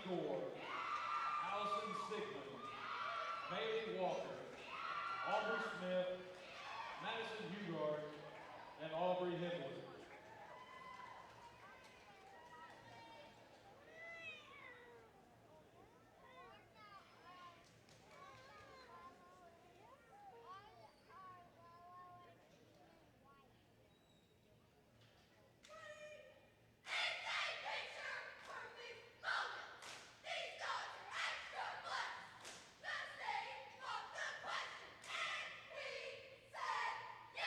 Gore, Allison Sigmund, Bailey Walker, Aubrey Smith, Madison Hugard, and Aubrey Hibble. Yeah.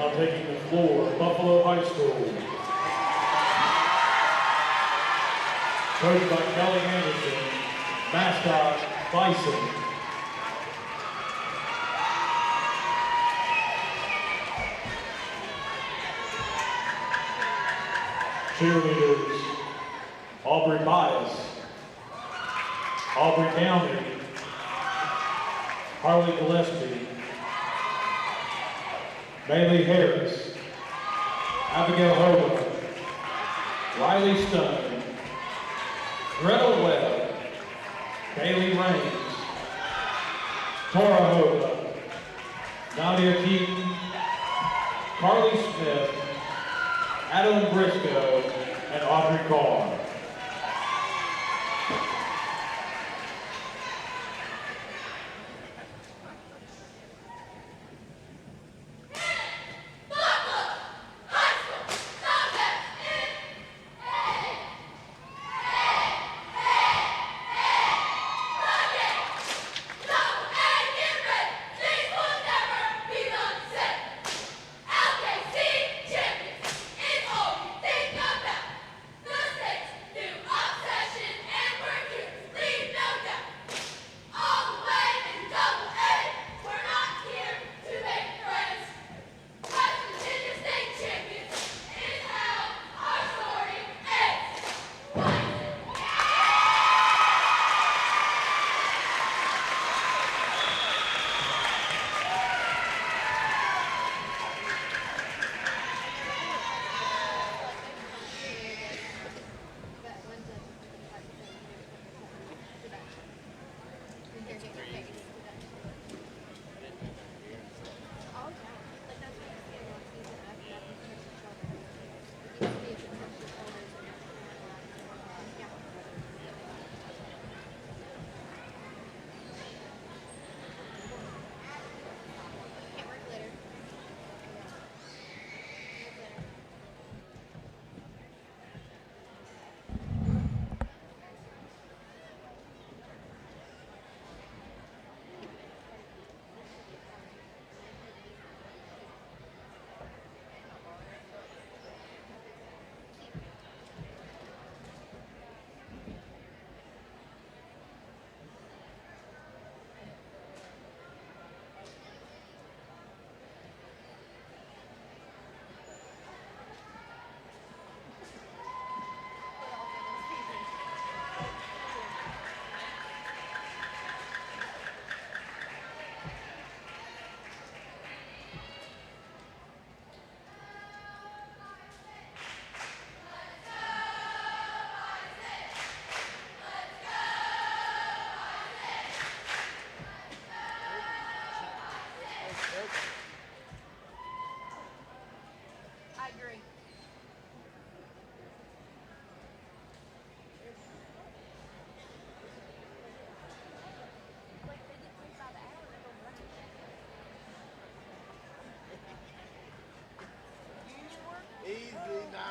Now taking the floor, Buffalo High School. Coached by Kelly Anderson, mascot Bison. Cheerleaders, Aubrey Bias, Aubrey Downey, Harley Gillespie, Bailey Harris, Abigail Hogan, Riley Stone, Greta Webb, Bailey Raines, Tora Hoga, Nadia Keaton, Carly Smith, Adam Briscoe, and Audrey Carr.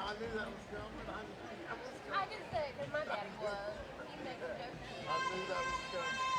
I knew that was coming. I did say it because my daddy was. He makes jokes. I knew that was coming.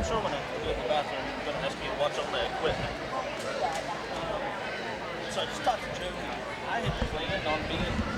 I'm sure when I go to the bathroom, I'm going to ask you to watch all the equipment. So I just talked to Joe. I had planned on being.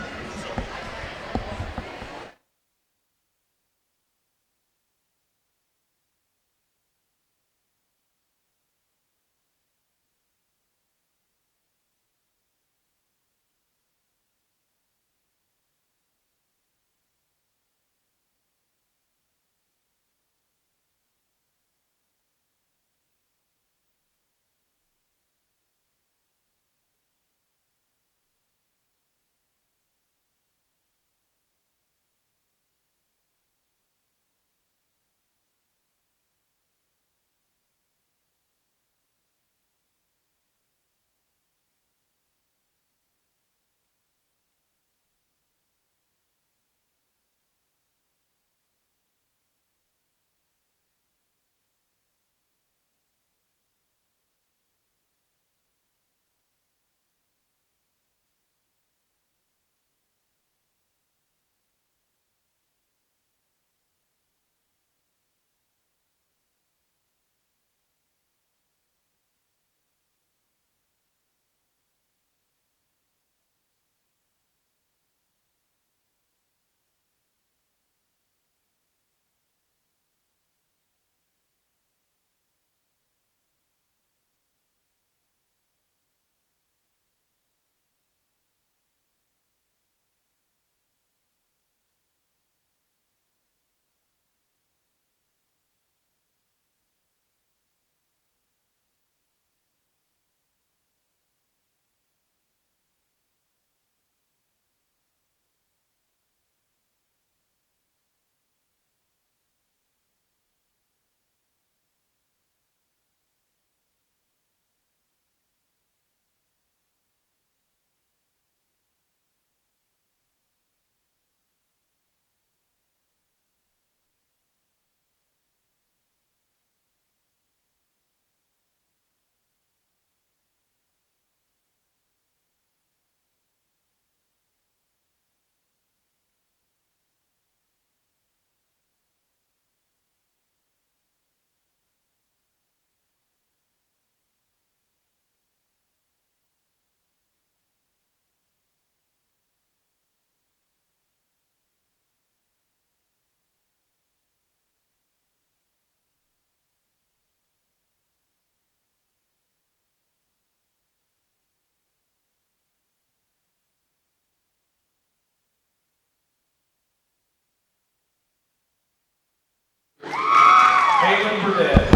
Caitlin Burdett,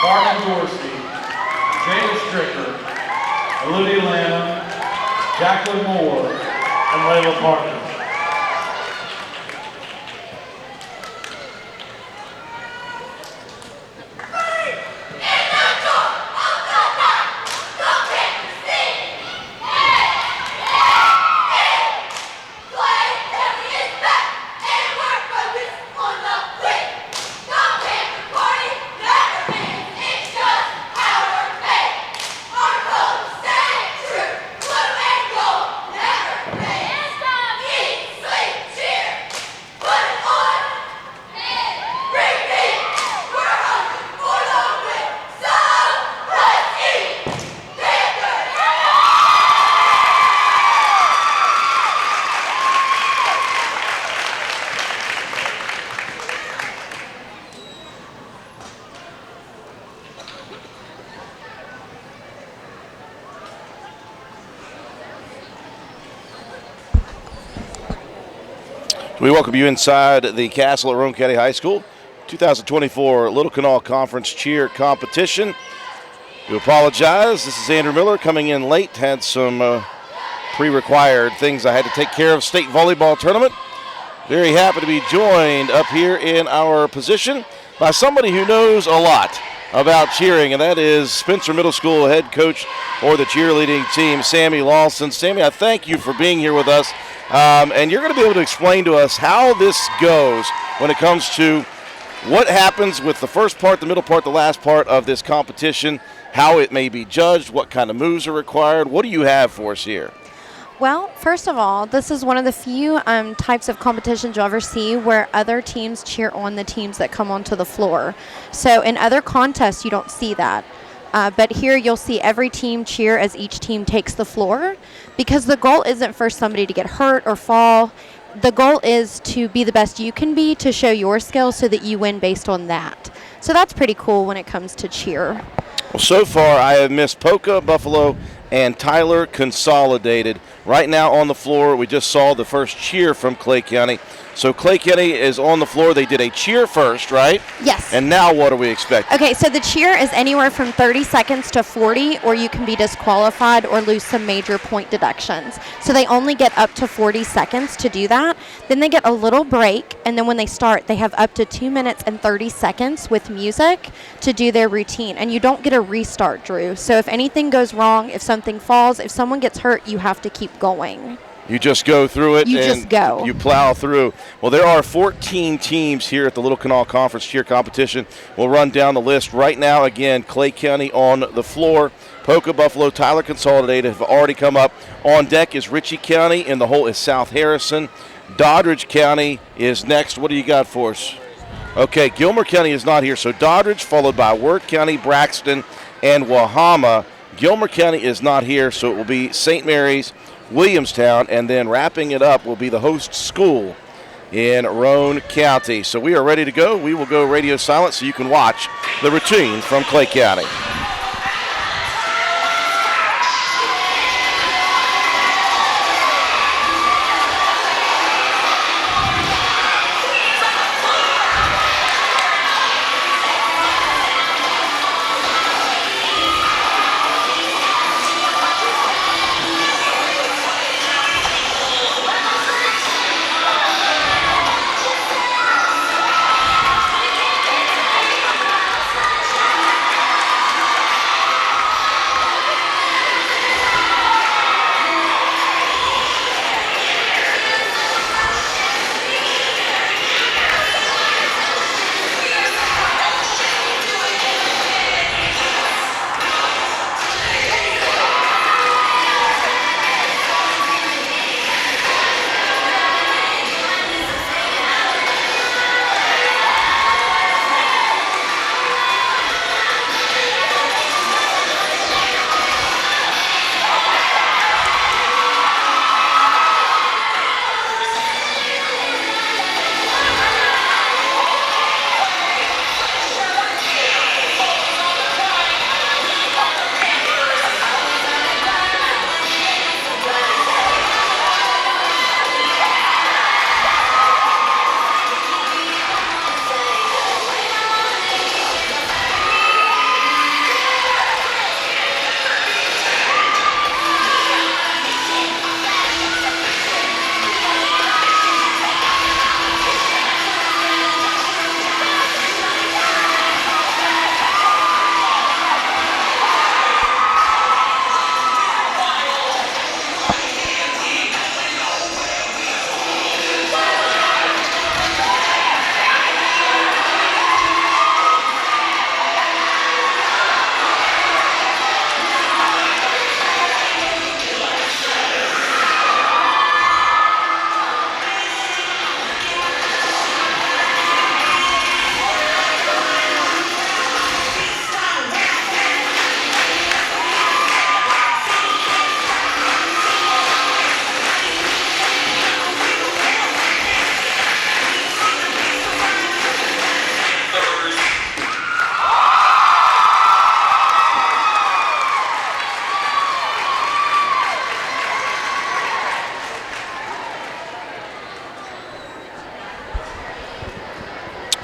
Carmen Dorsey, Jada Stricker, Olivia Lamb, Jacqueline Moore, and Layla Parker. We welcome you inside the castle at Roane County High School, 2024 Little Canal Conference Cheer Competition. We apologize. This is Andrew Miller coming in late. Had some pre-required things I had to take care of. State volleyball tournament. Very happy to be joined up here in our position by somebody who knows a lot about cheering, and that is Spencer Middle School head coach for the cheerleading team, Sammy Lawson. Sammy, I thank you for being here with us. And you're going to be able to explain to us how this goes when it comes to what happens with the first part, the middle part, the last part of this competition, how it may be judged, what kind of moves are required. What do you have for us here? Well, first of all, this is one of the few types of competitions you'll ever see where other teams cheer on the teams that come onto the floor. So in other contests, you don't see that. But here you'll see every team cheer as each team takes the floor, because the goal isn't for somebody to get hurt or fall. The goal is to be the best you can be, to show your skills so that you win based on that. So that's pretty cool when it comes to cheer. Well, so far I have missed Poca, Buffalo, and Tyler Consolidated. Right now on the floor, we just saw the first cheer from Clay County. So Clay County is on the floor. They did a cheer first, right? Yes. And now what are we expecting? Okay, so the cheer is anywhere from 30 seconds to 40, or you can be disqualified or lose some major point deductions. So they only get up to 40 seconds to do that. Then they get a little break, and then when they start, they have up to 2 minutes and 30 seconds with music to do their routine. And you don't get a restart, Drew. So if anything goes wrong, if something falls, if someone gets hurt, you have to keep going. You just go through it. You and just go. You plow through. Well, there are 14 teams here at the Little Kanawha Conference Cheer Competition. We'll run down the list right now. Again, Clay County on the floor. Poca, Buffalo, Tyler Consolidated have already come up. On deck is Ritchie County, and the hole is South Harrison. Doddridge County is next. What do you got for us? Okay, Gilmer County is not here. So Doddridge, followed by Wirt County, Braxton, and Wahama. Gilmer County is not here, so it will be St. Mary's, Williamstown, and then wrapping it up will be the host school in Roane County. So we are ready to go. We will go radio silent so you can watch the routine from Clay County.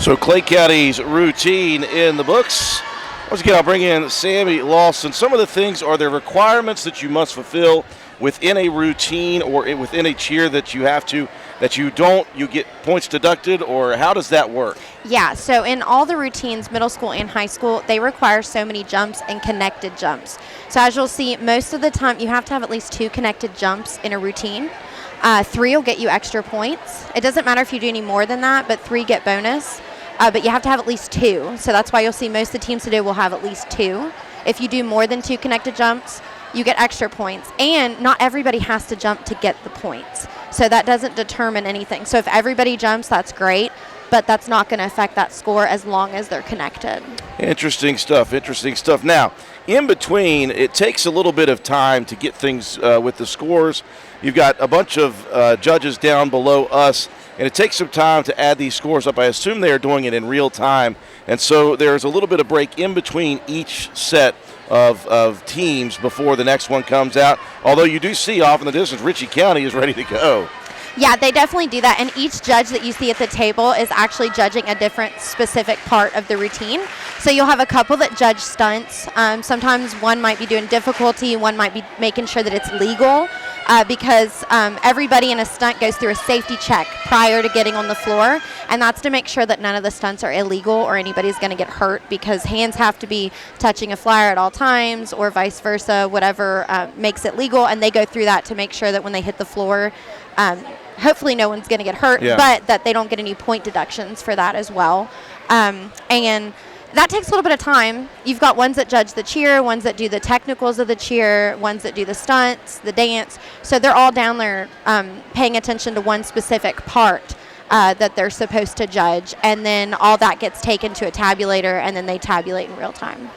So Clay County's routine in the books. Once again, I'll bring in Sammy Lawson. Some of the things, are there requirements that you must fulfill within a routine or within a cheer that you have to, that you don't, you get points deducted, or how does that work? Yeah, so in all the routines, middle school and high school, they require so many jumps and connected jumps. So as you'll see, most of the time you have to have at least 2 connected jumps in a routine. 3 will get you extra points. It doesn't matter if you do any more than that, but 3 get bonus. But you have to have at least 2. So that's why you'll see most of the teams today will have at least 2. If you do more than 2 connected jumps, you get extra points. And not everybody has to jump to get the points. So that doesn't determine anything. So if everybody jumps, that's great, but that's not going to affect that score as long as they're connected. Interesting stuff. Now, in between, it takes a little bit of time to get things with the scores. You've got a bunch of judges down below us, and it takes some time to add these scores up. I assume they are doing it in real time, and so there's a little bit of break in between each set of teams before the next one comes out. Although you do see off in the distance, Ritchie County is ready to go. Yeah, they definitely do that, and each judge that you see at the table is actually judging a different specific part of the routine. So you'll have a couple that judge stunts. Sometimes one might be doing difficulty, one might be making sure that it's legal, because everybody in a stunt goes through a safety check prior to getting on the floor, and that's to make sure that none of the stunts are illegal or anybody's going to get hurt, because hands have to be touching a flyer at all times or vice versa, whatever makes it legal, and they go through that to make sure that when they hit the floor, hopefully no one's going to get hurt, but that they don't get any point deductions for that as well. And that takes a little bit of time. You've got ones that judge the cheer, ones that do the technicals of the cheer, ones that do the stunts, the dance. So they're all down there paying attention to one specific part that they're supposed to judge. And then all that gets taken to a tabulator, and then they tabulate in real time.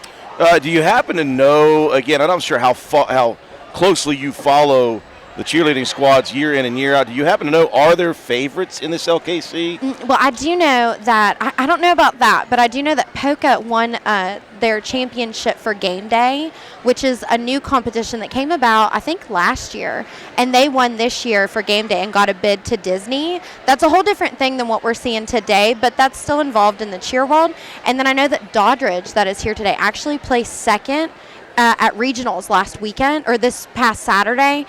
Do you happen to know, again, I'm not sure how closely you follow the cheerleading squads year in and year out. Do you happen to know, are there favorites in this LKC? Well, I do know that, I don't know about that, but I do know that Poca won their championship for game day, which is a new competition that came about, I think, last year. And they won this year for game day and got a bid to Disney. That's a whole different thing than what we're seeing today, but that's still involved in the cheer world. And then I know that Doddridge, that is here today, actually placed second at regionals last weekend, or this past Saturday.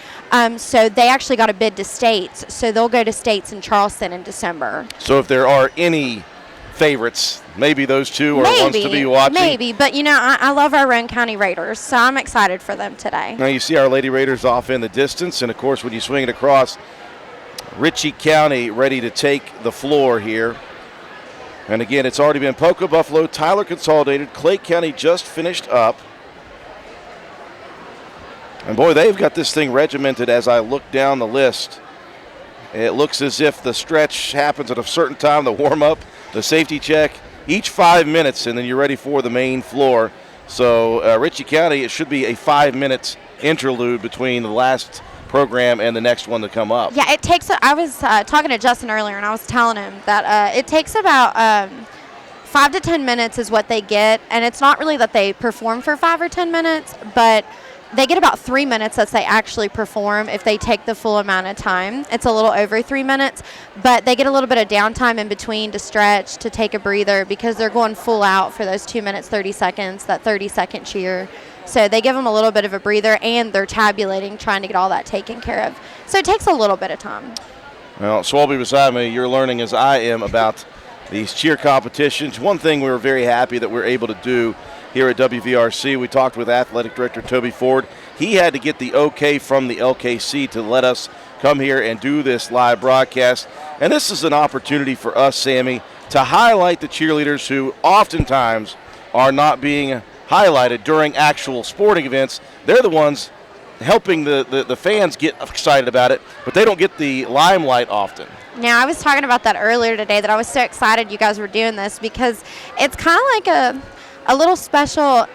So they actually got a bid to states. So they'll go to states in Charleston in December. So if there are any favorites, maybe those two are ones to be watching. Maybe, but you know, I love our Roane County Raiders, so I'm excited for them today. Now you see our Lady Raiders off in the distance, and of course when you swing it across, Ritchie County ready to take the floor here. And again, it's already been Poca, Buffalo, Tyler Consolidated, Clay County just finished up. And boy, they've got this thing regimented as I look down the list. It looks as if the stretch happens at a certain time, the warm-up, the safety check, each 5 minutes, and then you're ready for the main floor. So Ritchie County, it should be a 5-minute interlude between the last program and the next one to come up. Yeah, it takes, I was talking to Justin earlier, and I was telling him that it takes about 5 to 10 minutes is what they get. And it's not really that they perform for 5 or 10 minutes, but they get about 3 minutes that they actually perform if they take the full amount of time. It's a little over 3 minutes, but they get a little bit of downtime in between to stretch, to take a breather, because they're going full out for those 2 minutes, 30 seconds, that 30-second cheer. So they give them a little bit of a breather, and they're tabulating, trying to get all that taken care of. So it takes a little bit of time. Well, Swalby beside me, you're learning as I am about these cheer competitions. One thing we were very happy that we're able to do here at WVRC, we talked with Athletic Director Toby Ford. He had to get the okay from the LKC to let us come here and do this live broadcast. And this is an opportunity for us, Sammy, to highlight the cheerleaders who oftentimes are not being highlighted during actual sporting events. They're the ones helping the fans get excited about it, but they don't get the limelight often. Now, I was talking about that earlier today, that I was so excited you guys were doing this, because it's kind of like a little special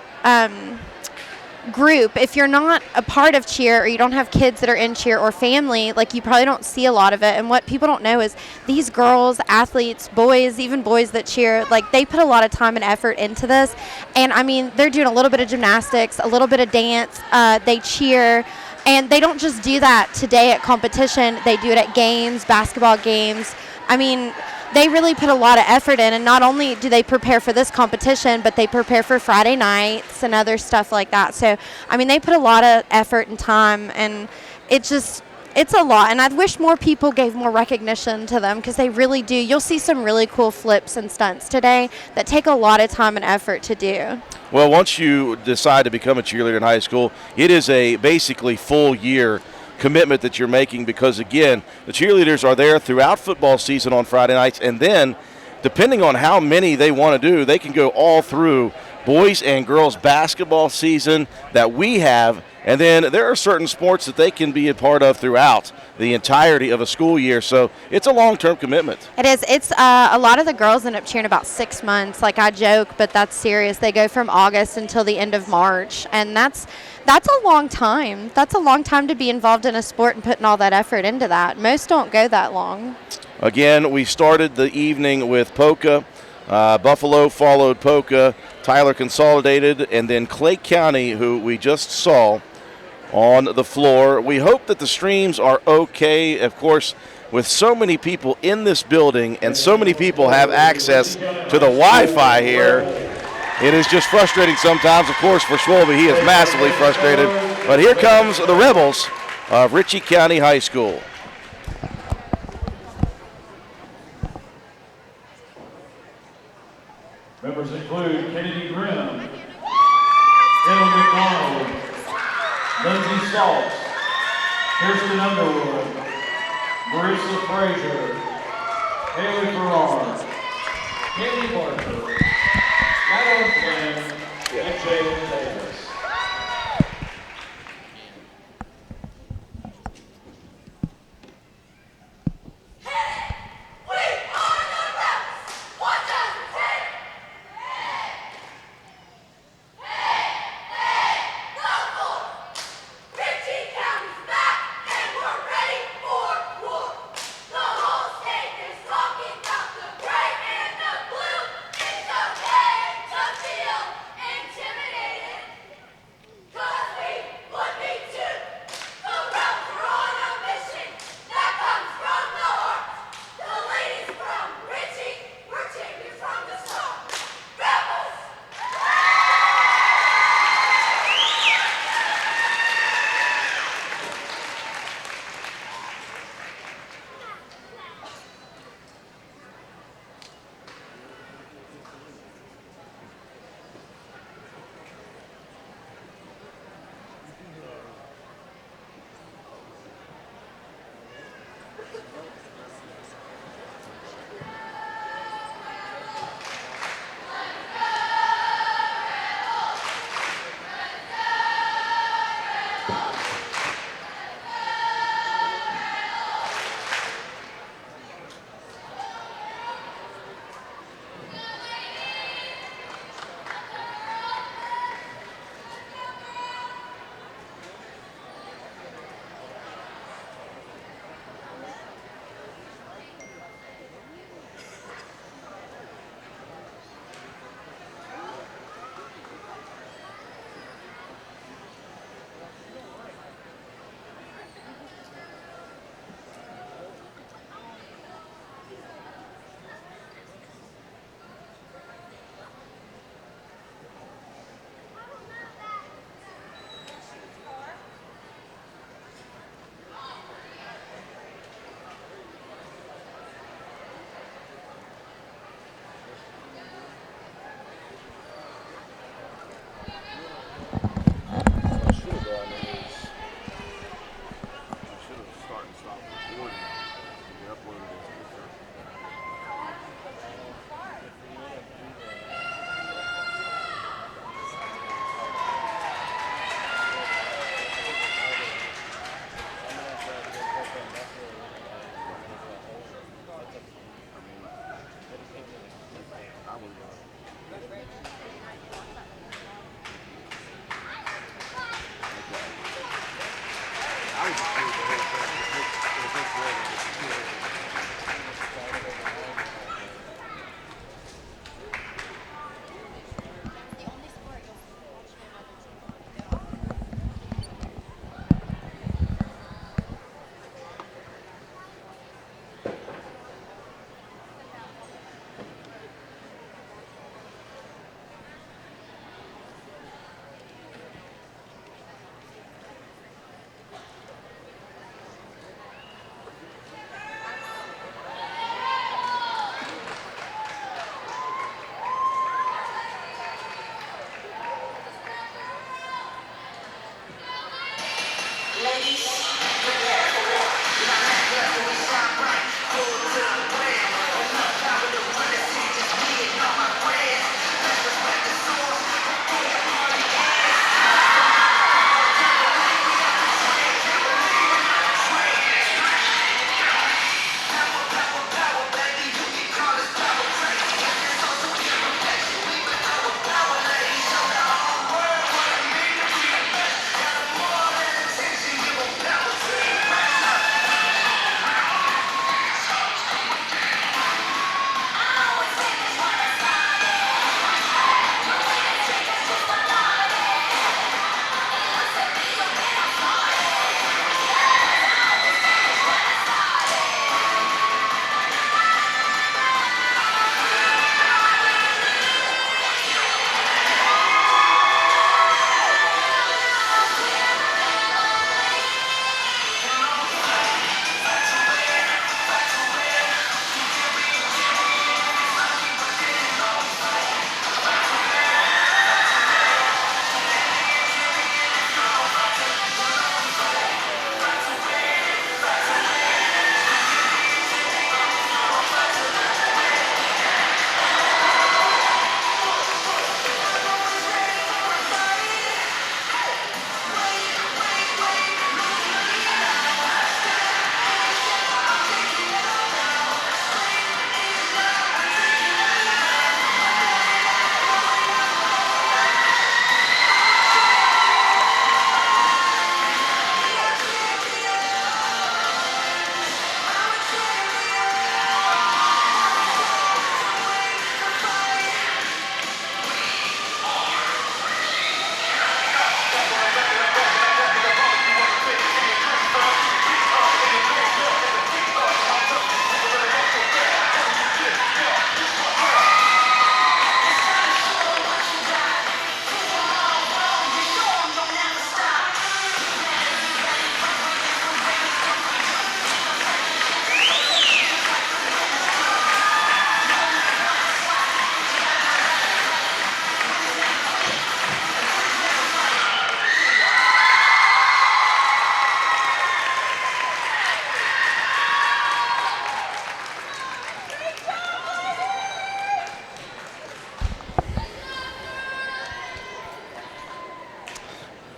group. If you're not a part of cheer, or you don't have kids that are in cheer, or family, like, you probably don't see a lot of it. And what people don't know is these girls, athletes, boys, even boys that cheer, like, they put a lot of time and effort into this. And I mean, they're doing a little bit of gymnastics, a little bit of dance, they cheer. And they don't just do that today at competition, they do it at games, basketball games. I mean, they really put a lot of effort in, and not only do they prepare for this competition, but they prepare for Friday nights and other stuff like that. So, I mean, they put a lot of effort and time, and it's a lot. And I wish more people gave more recognition to them, because they really do. You'll see some really cool flips and stunts today that take a lot of time and effort to do. Well, once you decide to become a cheerleader in high school, it is a basically full year commitment that you're making, because again, the cheerleaders are there throughout football season on Friday nights, and then depending on how many they want to do, they can go all through boys and girls basketball season that we have, and then there are certain sports that they can be a part of throughout the entirety of a school year. So it's a long-term commitment. It is. It's a lot of the girls end up cheering about 6 months. Like I joke, but that's serious. They go from August until the end of March, and that's a long time. That's a long time to be involved in a sport and putting all that effort into that. Most don't go that long. Again, we started the evening with Poca. Buffalo followed Poca, Tyler Consolidated, and then Clay County, who we just saw on the floor. We hope that the streams are okay. Of course, with so many people in this building and so many people have access to the Wi-Fi here, it is just frustrating sometimes. Of course, for Schwalbe, he is massively frustrated. But here comes the Rebels of Ritchie County High School. Members include Kennedy Grimm, Emma McDonald, Lindsay Saltz, Kirsten Underwood, Marissa Frazier, Haley Farrar, Kenny Barker, Madeline Flynn, and Jalen Davis.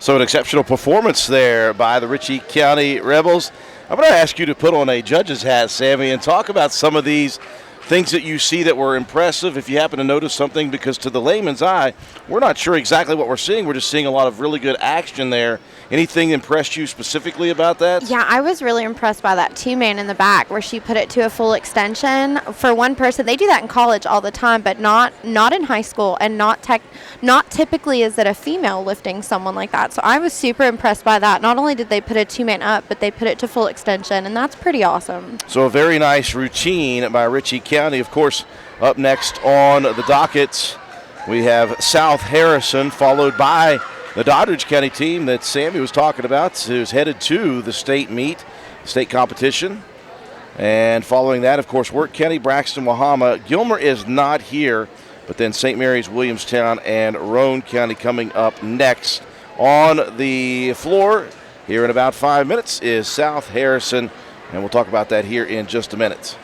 So an exceptional performance there by the Ritchie County Rebels. I'm going to ask you to put on a judge's hat, Sammy, and talk about some of these things that you see that were impressive, if you happen to notice something, because to the layman's eye, we're not sure exactly what we're seeing. We're just seeing a lot of really good action there. Anything impressed you specifically about that? Yeah, I was really impressed by that two-man in the back where she put it to a full extension. For one person, they do that in college all the time, but not in high school, and not typically is it a female lifting someone like that. So I was super impressed by that. Not only did they put a two-man up, but they put it to full extension, and that's pretty awesome. So a very nice routine by Ritchie County. Of course, up next on the docket, we have South Harrison, followed by the Doddridge County team that Sammy was talking about, who's headed to the state meet, state competition. And following that, of course, Wirt County, Braxton, Wahama. Gilmer is not here, but then St. Mary's, Williamstown, and Roane County coming up next. On the floor here in about 5 minutes is South Harrison, and we'll talk about that here in just a minute.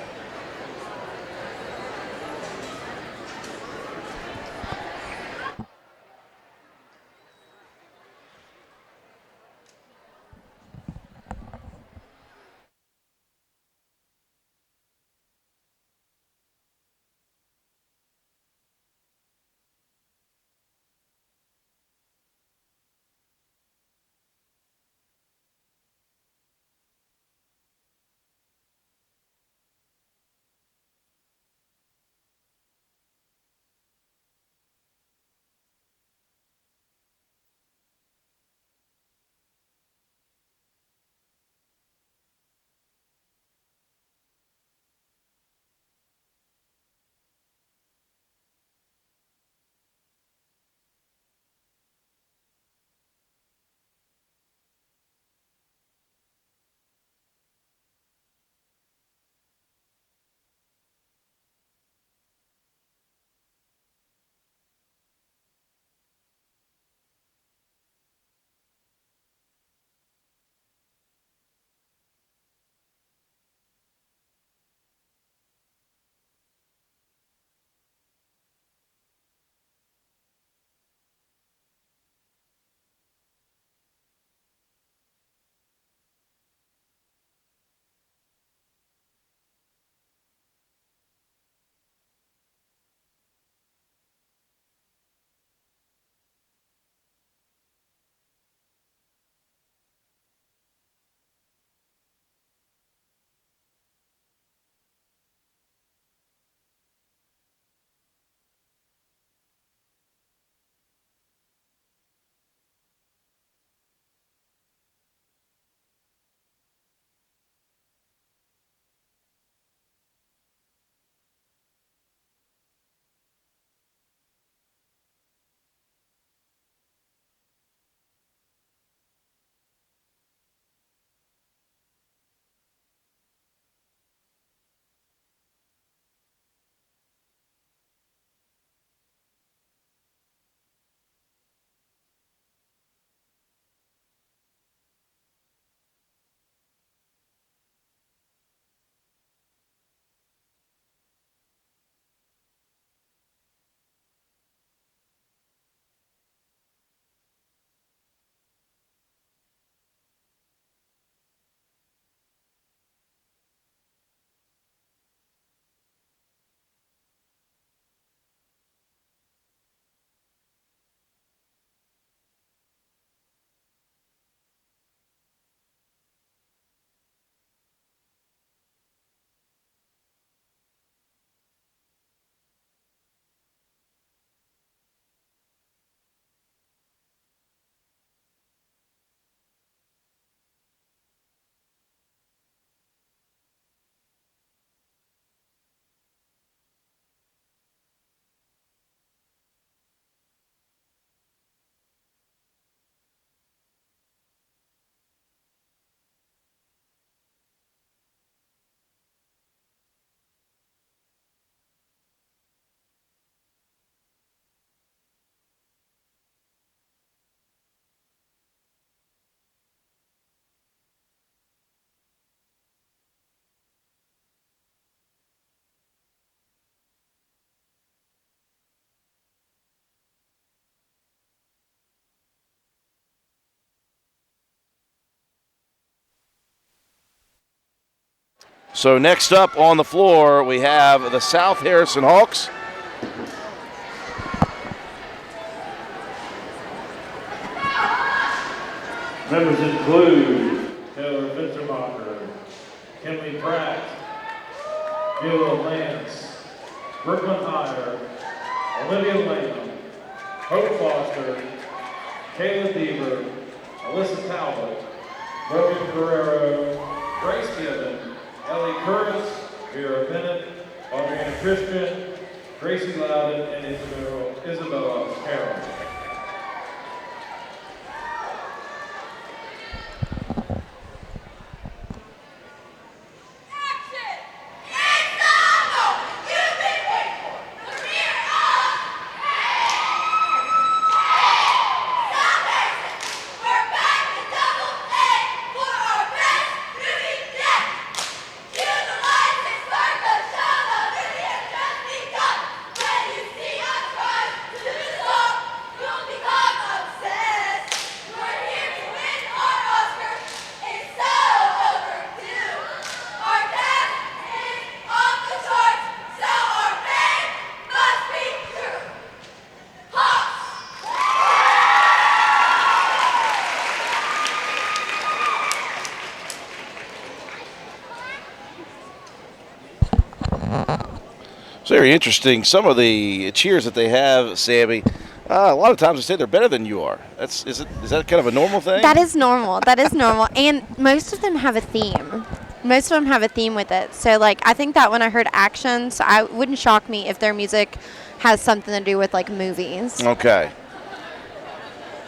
So next up on the floor, we have the South Harrison Hawks. Members include Taylor Finstermacher, Kimley Pratt, Gil Lance, Brooklyn Heyer, Olivia Lamb, Hope Foster, Kayla Deaver, Alyssa Talbot, Logan Guerrero, Grace Gibbon, Ellie Curtis, Vera Bennett, Audriana Christian, Gracie Loudon, and Isabella Carroll. It's very interesting. Some of the cheers that they have, Sammy, a lot of times they say they're better than you are. Is that kind of a normal thing? That is normal. That is normal. And most of them have a theme. Most of them have a theme with it. So, like, I think that when I heard actions, I wouldn't shock me if their music has something to do with, like, movies. Okay.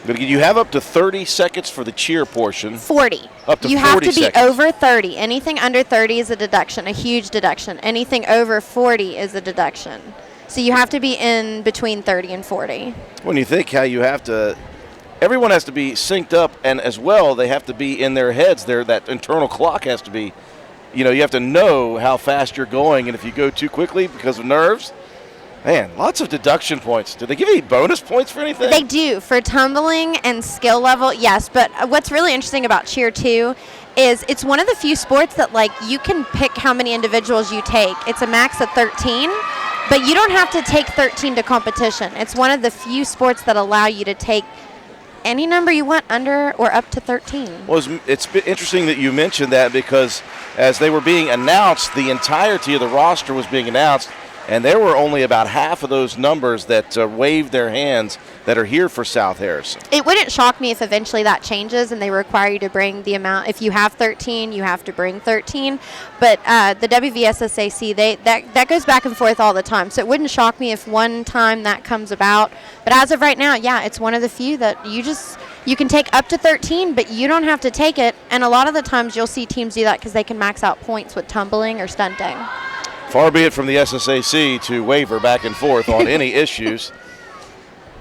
But you have up to 30 seconds for the cheer portion. 40. Up to 40 You have to be seconds. over 30. Anything under 30 is a deduction, a huge deduction. Anything over 40 is a deduction. So you have to be in between 30 and 40. When you think how you have to, everyone has to be synced up, and as well, they have to be in their heads. That internal clock has to be, you have to know how fast you're going, and if you go too quickly because of nerves, man, lots of deduction points. Do they give any bonus points for anything? They do. For tumbling and skill level, yes. But what's really interesting about cheer, too, is it's one of the few sports that, like, you can pick how many individuals you take. It's a max of 13, but you don't have to take 13 to competition. It's one of the few sports that allow you to take any number you want under or up to 13. Well, it's interesting that you mentioned that, because as they were being announced, the entirety of the roster was being announced, and there were only about half of those numbers that waved their hands that are here for South Harrison. It wouldn't shock me if eventually that changes and they require you to bring the amount. If you have 13, you have to bring 13. But the WVSSAC, that goes back and forth all the time. So it wouldn't shock me if one time that comes about. But as of right now, yeah, it's one of the few that you can take up to 13, but you don't have to take it. And a lot of the times you'll see teams do that because they can max out points with tumbling or stunting. Far be it from the SSAC to waver back and forth on any issues.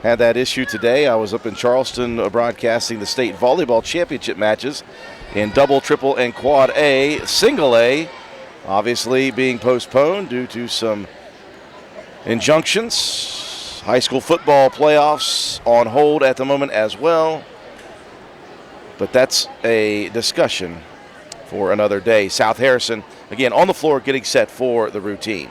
Had that issue today. I was up in Charleston broadcasting the state volleyball championship matches in double, triple, and quad A. Single A, obviously being postponed due to some injunctions. High school football playoffs on hold at the moment as well. But that's a discussion for another day. South Harrison, again, on the floor getting set for the routine.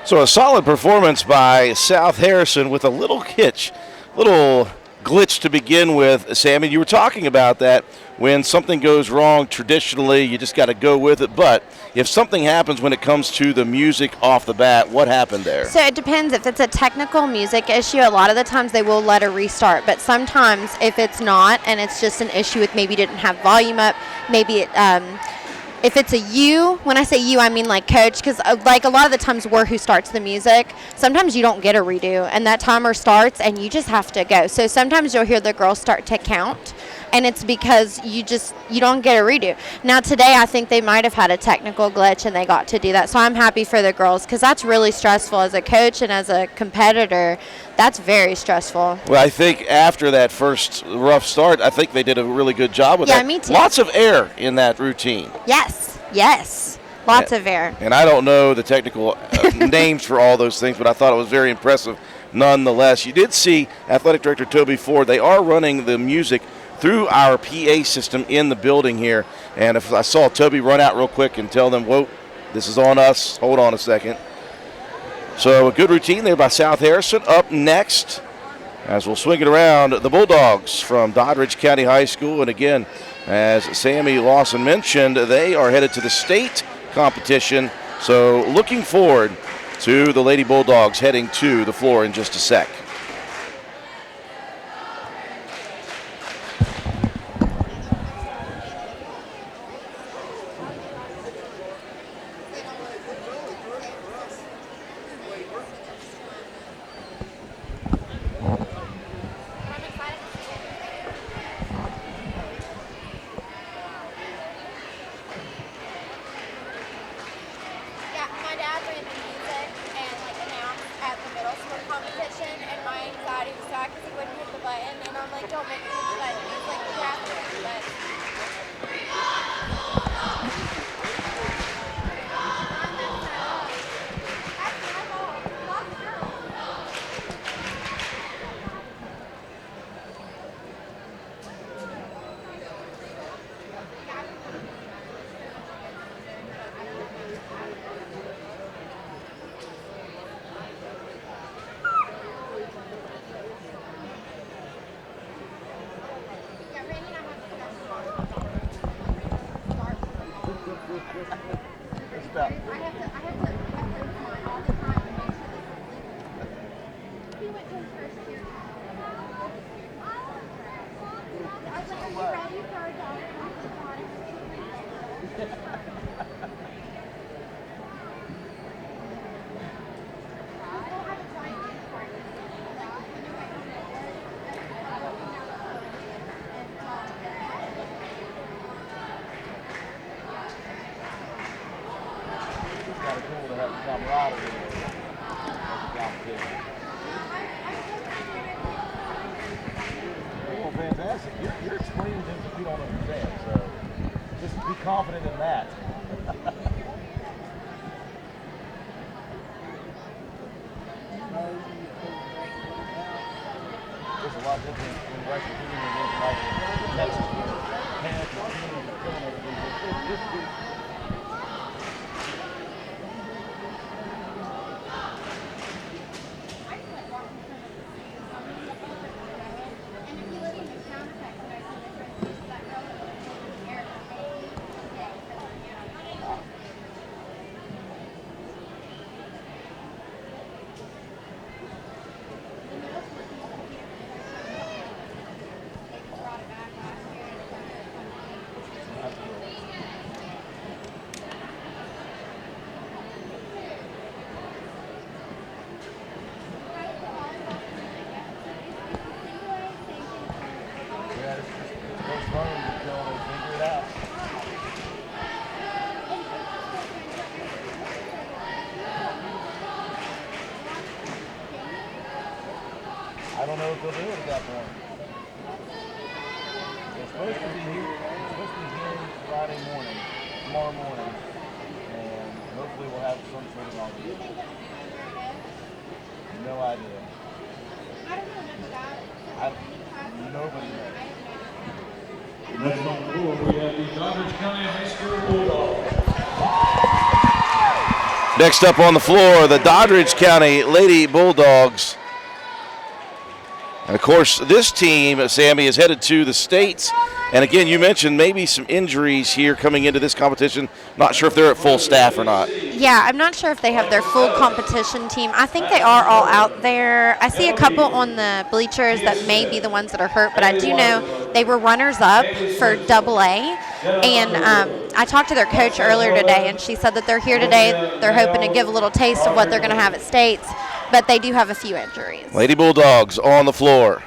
So a solid performance by South Harrison with a little hitch, little glitch to begin with. Sammy, you were talking about that. When something goes wrong, traditionally, you just got to go with it. But if something happens when it comes to the music off the bat, what happened there? So it depends. If it's a technical music issue, a lot of the times they will let a restart. But sometimes if it's not, and it's just an issue with maybe didn't have volume up, maybe it, if it's a you, when I say you, I mean like coach, because like a lot of the times we're who starts the music. Sometimes you don't get a redo, and that timer starts, and you just have to go. So sometimes you'll hear the girls start to count, and it's because you don't get a redo. Now today I think they might have had a technical glitch, and they got to do that. So I'm happy for the girls, because that's really stressful as a coach and as a competitor. That's very stressful. Well, I think after that first rough start, I think they did a really good job with that. Yeah, me too. Lots of air in that routine. Yes. Lots of air. And I don't know the technical names for all those things, but I thought it was very impressive nonetheless. You did see Athletic Director Toby Ford. They are running the music through our PA system in the building here. And if I saw Toby run out real quick and tell them, whoa, this is on us, hold on a second. So a good routine there by South Harrison. Up next, as we'll swing it around, the Bulldogs from Doddridge County High School. And again, as Sammy Lawson mentioned, they are headed to the state competition. So looking forward to the Lady Bulldogs heading to the floor in just a sec. Fantastic. You're explaining things that you don't understand, so just be confident in that. There's a lot different in West Virginia against like Texas where parents and teams are killing everything. I don't know if they'll do it at that point. They're supposed to be here. Friday morning, tomorrow morning, and hopefully we'll have some sort of idea. No idea. Nobody knows. Next on the floor, we have the Doddridge County High School Bulldogs. Next up on the floor, the Doddridge County Lady Bulldogs. And of course, this team, Sammy, is headed to the States. And again, you mentioned maybe some injuries here coming into this competition. Not sure if they're at full staff or not. Yeah, I'm not sure if they have their full competition team. I think they are all out there. I see a couple on the bleachers that may be the ones that are hurt, but I do know they were runners-up for AA. And I talked to their coach earlier today, and she said that they're here today. They're hoping to give a little taste of what they're going to have at States, but they do have a few injuries. Lady Bulldogs on the floor.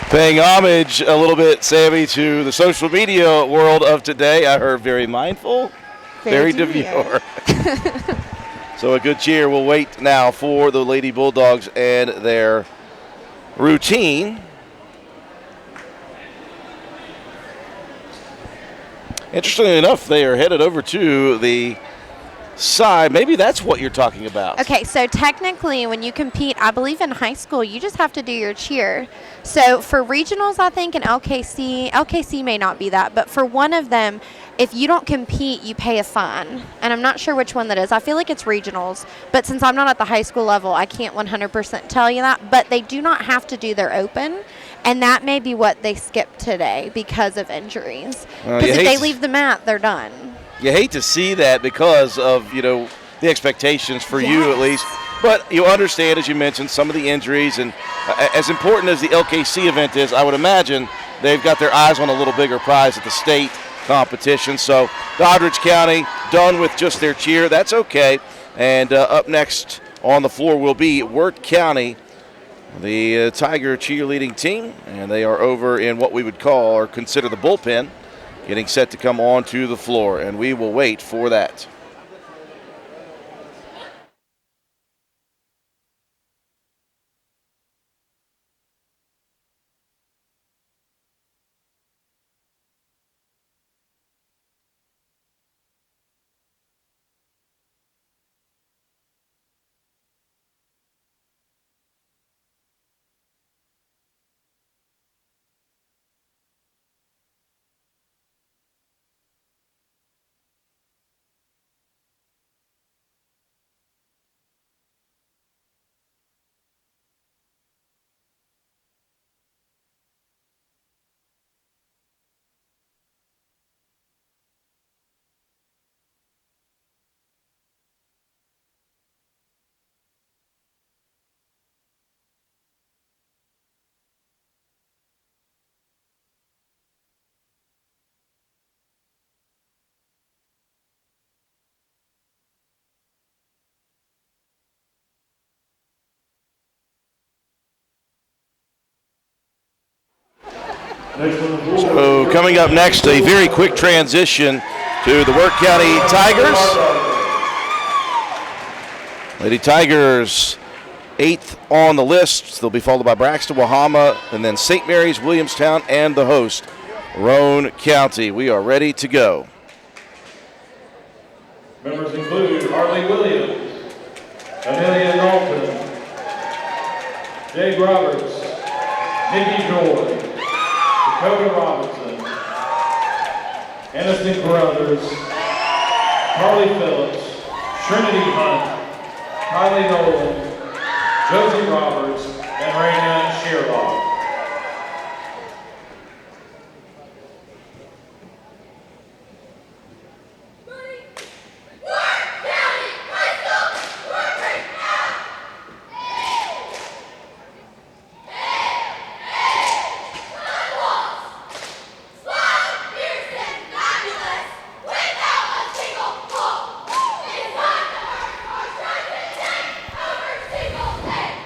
Paying homage a little bit, Sammy, to the social media world of today. I heard very mindful, very demure. So a good cheer. We'll wait now for the Lady Bulldogs and their routine. Interestingly enough, they are headed over to the side. Maybe that's what you're talking about. Okay, so technically when you compete, I believe in high school, you just have to do your cheer. So for regionals, I think, in LKC may not be that, but for one of them, if you don't compete, you pay a fine. And I'm not sure which one that is. I feel like it's regionals, but since I'm not at the high school level, I can't 100% tell you that. But they do not have to do their open, and that may be what they skipped today because of injuries. Because if they leave the mat, they're done. You hate to see that because of, the expectations for you at least. But you understand, as you mentioned, some of the injuries. And as important as the LKC event is, I would imagine they've got their eyes on a little bigger prize at the state competition. So Doddridge County done with just their cheer. That's okay. And up next on the floor will be Wirt County, the Tiger cheerleading team. And they are over in what we would call or consider the bullpen, getting set to come onto the floor, and we will wait for that. So coming up next, a very quick transition to the Wirt County Tigers. Lady Tigers, 8th on the list. They'll be followed by Braxton, Wahama, and then St. Mary's, Williamstown, and the host, Roane County. We are ready to go. Members include Harley Williams, Amelia Knowlton, Jade Roberts, Nikki Joy, Dakota Robinson, Aniston Carruthers, Carly Phillips, Trinity Hunt, Kylie Nolan, Josie Roberts, and Raina Shearlock. Hey!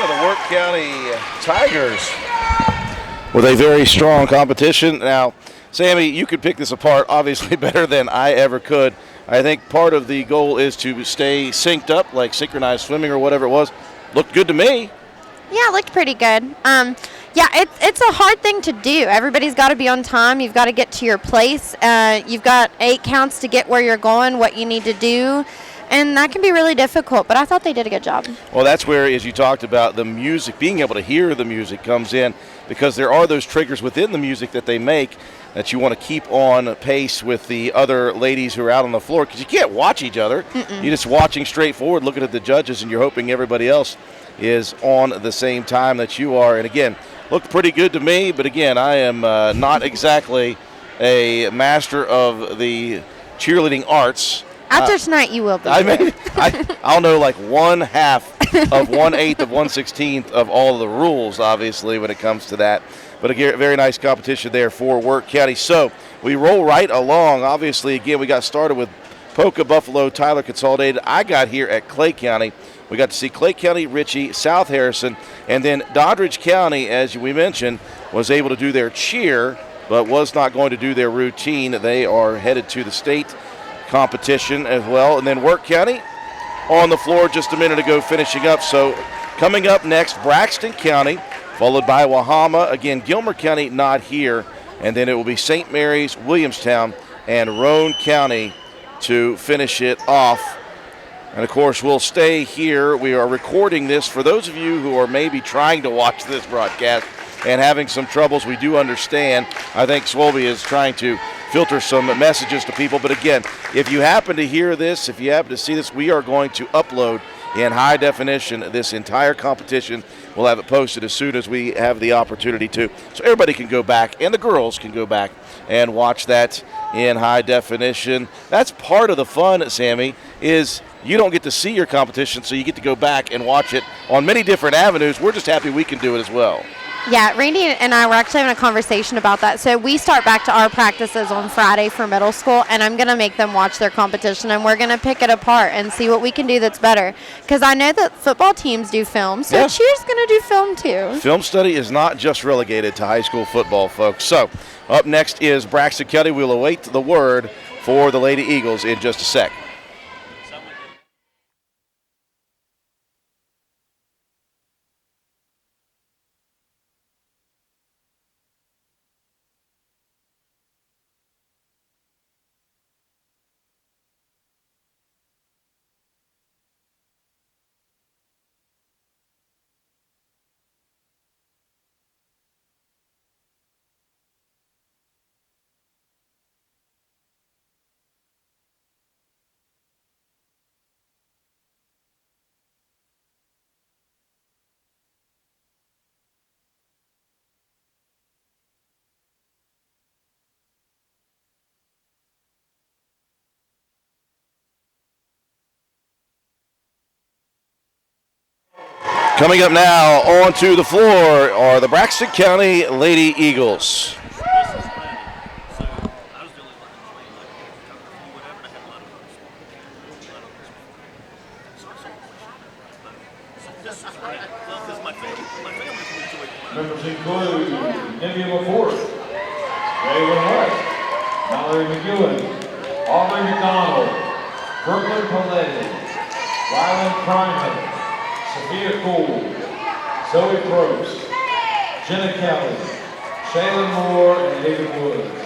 the Wirt County Tigers with a very strong competition. Now, Sammy, you could pick this apart obviously better than I ever could. I think part of the goal is to stay synced up, like synchronized swimming or whatever it was. Looked good to me. Yeah, it looked pretty good. Yeah, it's a hard thing to do. Everybody's got to be on time. You've got to get to your place. You've got 8 counts to get where you're going, what you need to do. And that can be really difficult, but I thought they did a good job. Well, that's where, as you talked about, the music, being able to hear the music comes in, because there are those triggers within the music that they make that you want to keep on pace with the other ladies who are out on the floor, because you can't watch each other. You're just watching straight forward, looking at the judges, and you're hoping everybody else is on the same time that you are. And again, looked pretty good to me, but again, I am not exactly a master of the cheerleading arts. After tonight, you will be. I'll know like 1/2 of 1/8 of 1/16 of all the rules, obviously, when it comes to that. But again, very nice competition there for Wirt County. So we roll right along. Obviously, again, we got started with Poca, Buffalo, Tyler, Consolidated. I got here at Clay County. We got to see Clay County, Ritchie, South Harrison, and then Doddridge County, as we mentioned, was able to do their cheer, but was not going to do their routine. They are headed to the state competition as well. And then Wirt County on the floor just a minute ago finishing up. So coming up next, Braxton County, followed by Wahama. Again, Gilmer County not here. And then it will be St. Mary's, Williamstown, and Roane County to finish it off. And, of course, we'll stay here. We are recording this. For those of you who are maybe trying to watch this broadcast and having some troubles, we do understand. I think Swolby is trying to filter some messages to people. But, again, if you happen to hear this, if you happen to see this, we are going to upload in high definition this entire competition. We'll have it posted as soon as we have the opportunity to. So everybody can go back, and the girls can go back and watch that in high definition. That's part of the fun, Sammy, is you don't get to see your competition, so you get to go back and watch it on many different avenues. We're just happy we can do it as well. Yeah, Randy and I were actually having a conversation about that. So we start back to our practices on Friday for middle school, and I'm going to make them watch their competition, and we're going to pick it apart and see what we can do that's better. Because I know that football teams do film, so cheer's going to do film too. Film study is not just relegated to high school football, folks. So up next is Braxton County. We'll await the word for the Lady Eagles in just a sec. Coming up now onto the floor are the Braxton County Lady Eagles. Members include Debbie LaPorte, Raven West, Mallory McEwen, Aubrey McDonald, Brooklyn Paletti, Ryland Priman, Sophia Cole, Zoe Probst, Jenna Kelly, Shaylin Moore, and David Woods.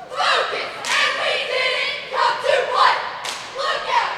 Focus, and we didn't come to what? Look out!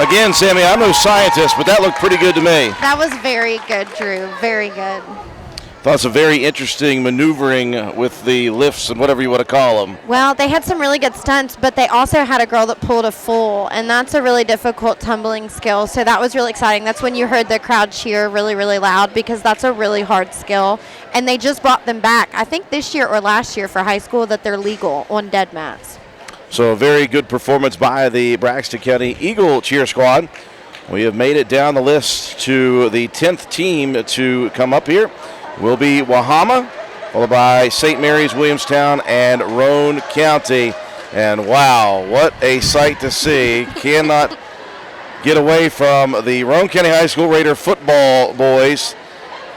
Again, Sammy, I'm no scientist, but that looked pretty good to me. That was very good, Drew. Very good. Thought it's a very interesting maneuvering with the lifts and whatever you want to call them. Well, they had some really good stunts, but they also had a girl that pulled a full, and that's a really difficult tumbling skill. So that was really exciting. That's when you heard the crowd cheer really, really loud because that's a really hard skill. And they just brought them back, I think this year or last year for high school, that they're legal on dead mats. So a very good performance by the Braxton County Eagle Cheer Squad. We have made it down the list to the 10th team to come up here. Will be Wahama, followed by St. Mary's, Williamstown, and Roane County. And wow, what a sight to see. Cannot get away from the Roane County High School Raider football boys.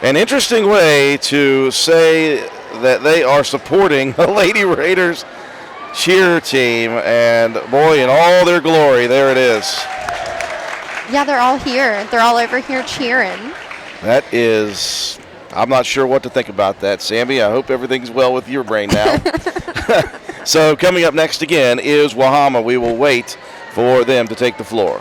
An interesting way to say that they are supporting the Lady Raiders cheer team. And boy, in all their glory, there it is. Yeah, they're all here. They're all over here cheering. That is... I'm not sure what to think about that, Sammy. I hope everything's well with your brain now. So coming up next again is Wahama. We will wait for them to take the floor.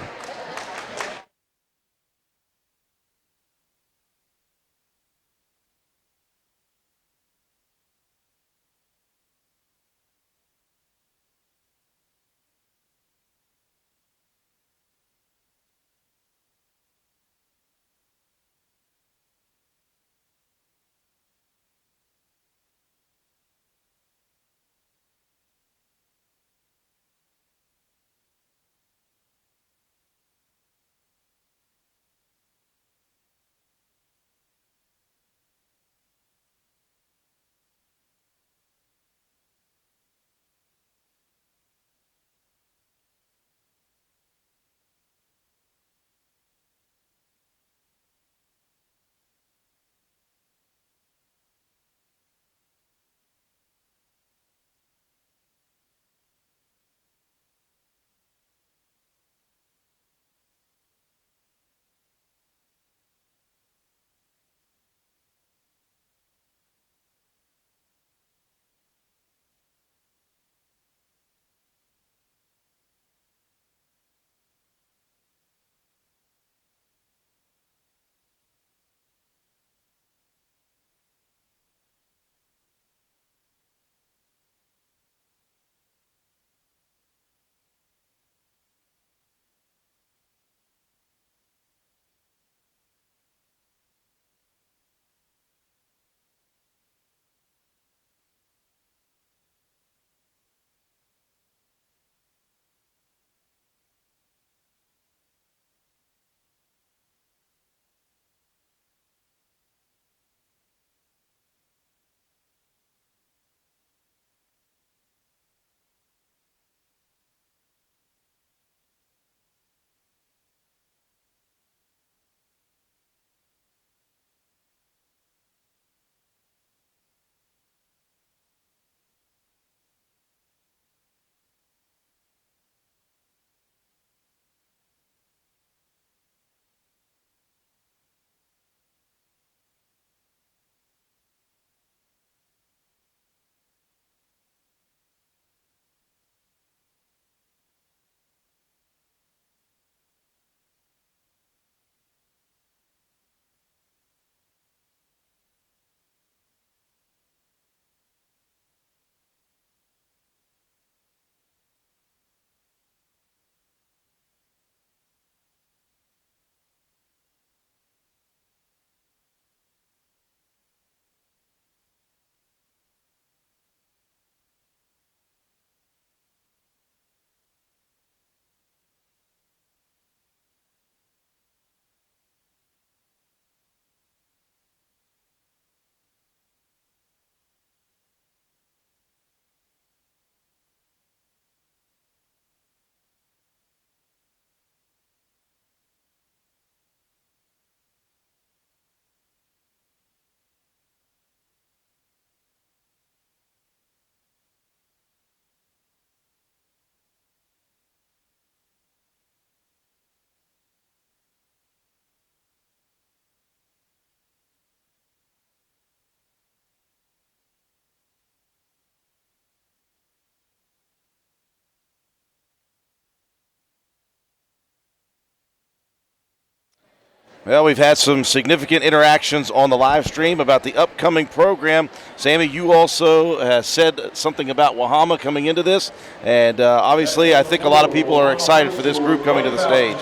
Well, we've had some significant interactions on the live stream about the upcoming program. Sammy, you also said something about Wahama coming into this, and obviously I think a lot of people are excited for this group coming to the stage.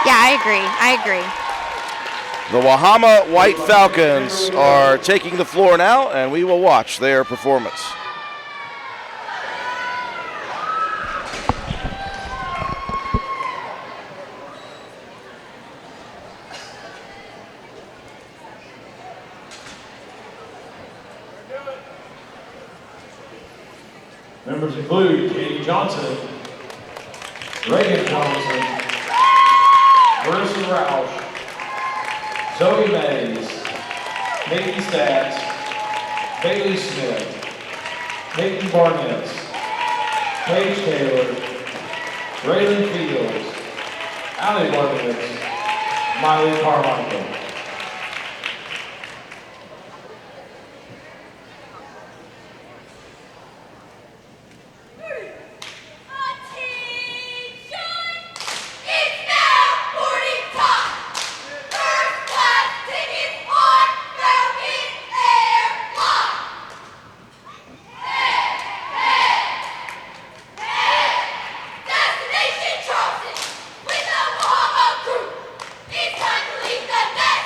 Yeah, I agree. The Wahama White Falcons are taking the floor now, and we will watch their performance. Members include Katie Johnson, Reagan Johnson, Marissa Roush, Zoe Mays, Nikki Stats, Bailey Smith, Nikki Barnett, Paige Taylor, Raylan Fields, Allie Barnett, Miley Carmichael. Destination Charleston with the Wahama crew. It's time to leave the nest.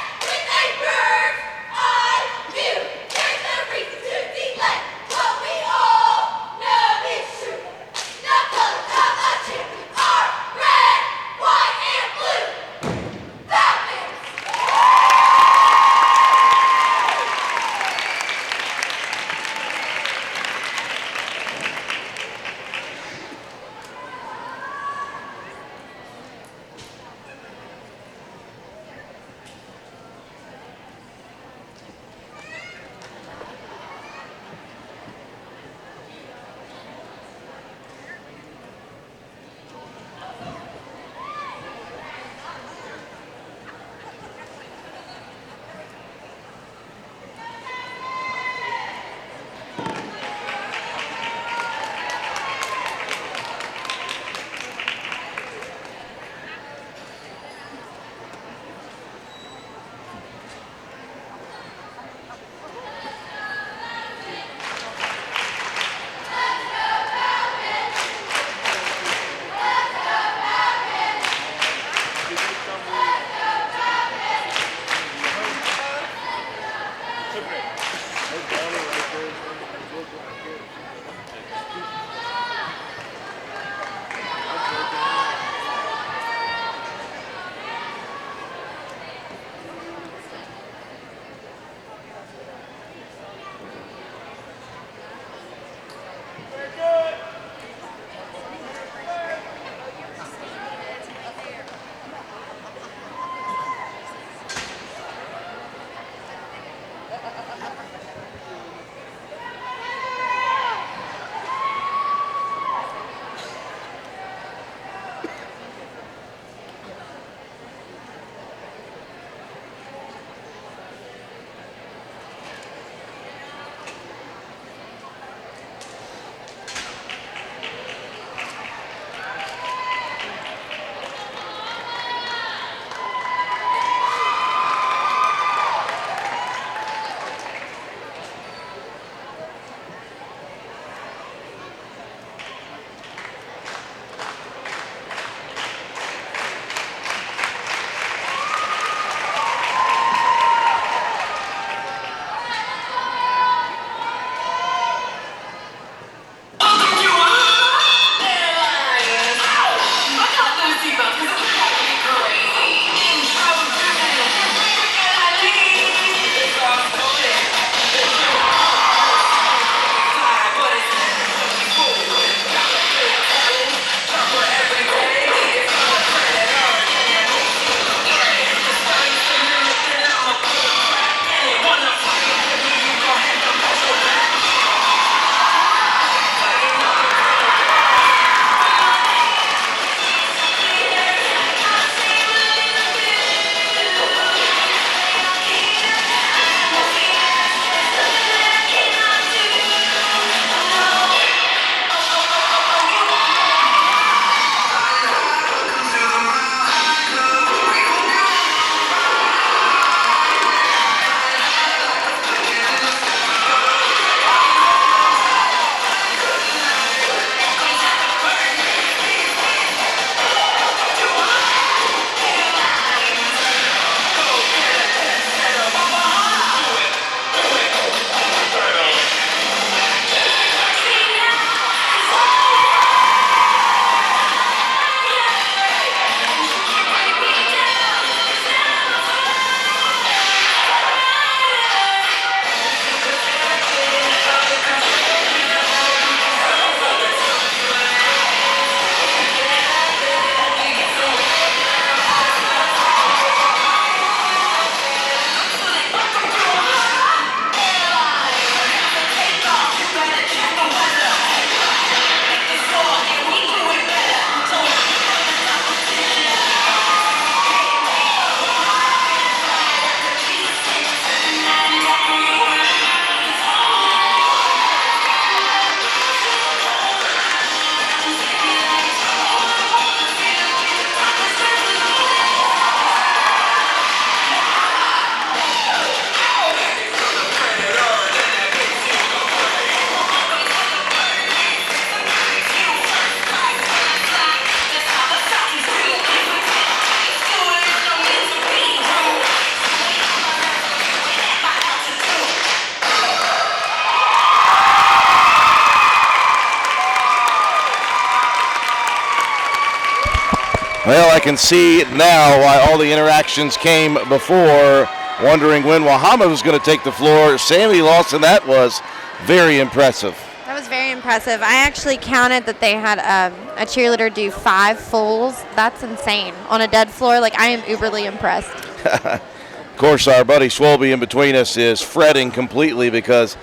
Well, I can see now why all the interactions came before, wondering when Wahama was going to take the floor. Sammy Lawson, that was very impressive. That was very impressive. I actually counted that they had a cheerleader do 5 fulls. That's insane. On a dead floor, like, I am uberly impressed. Of course, our buddy Swolby in between us is fretting completely because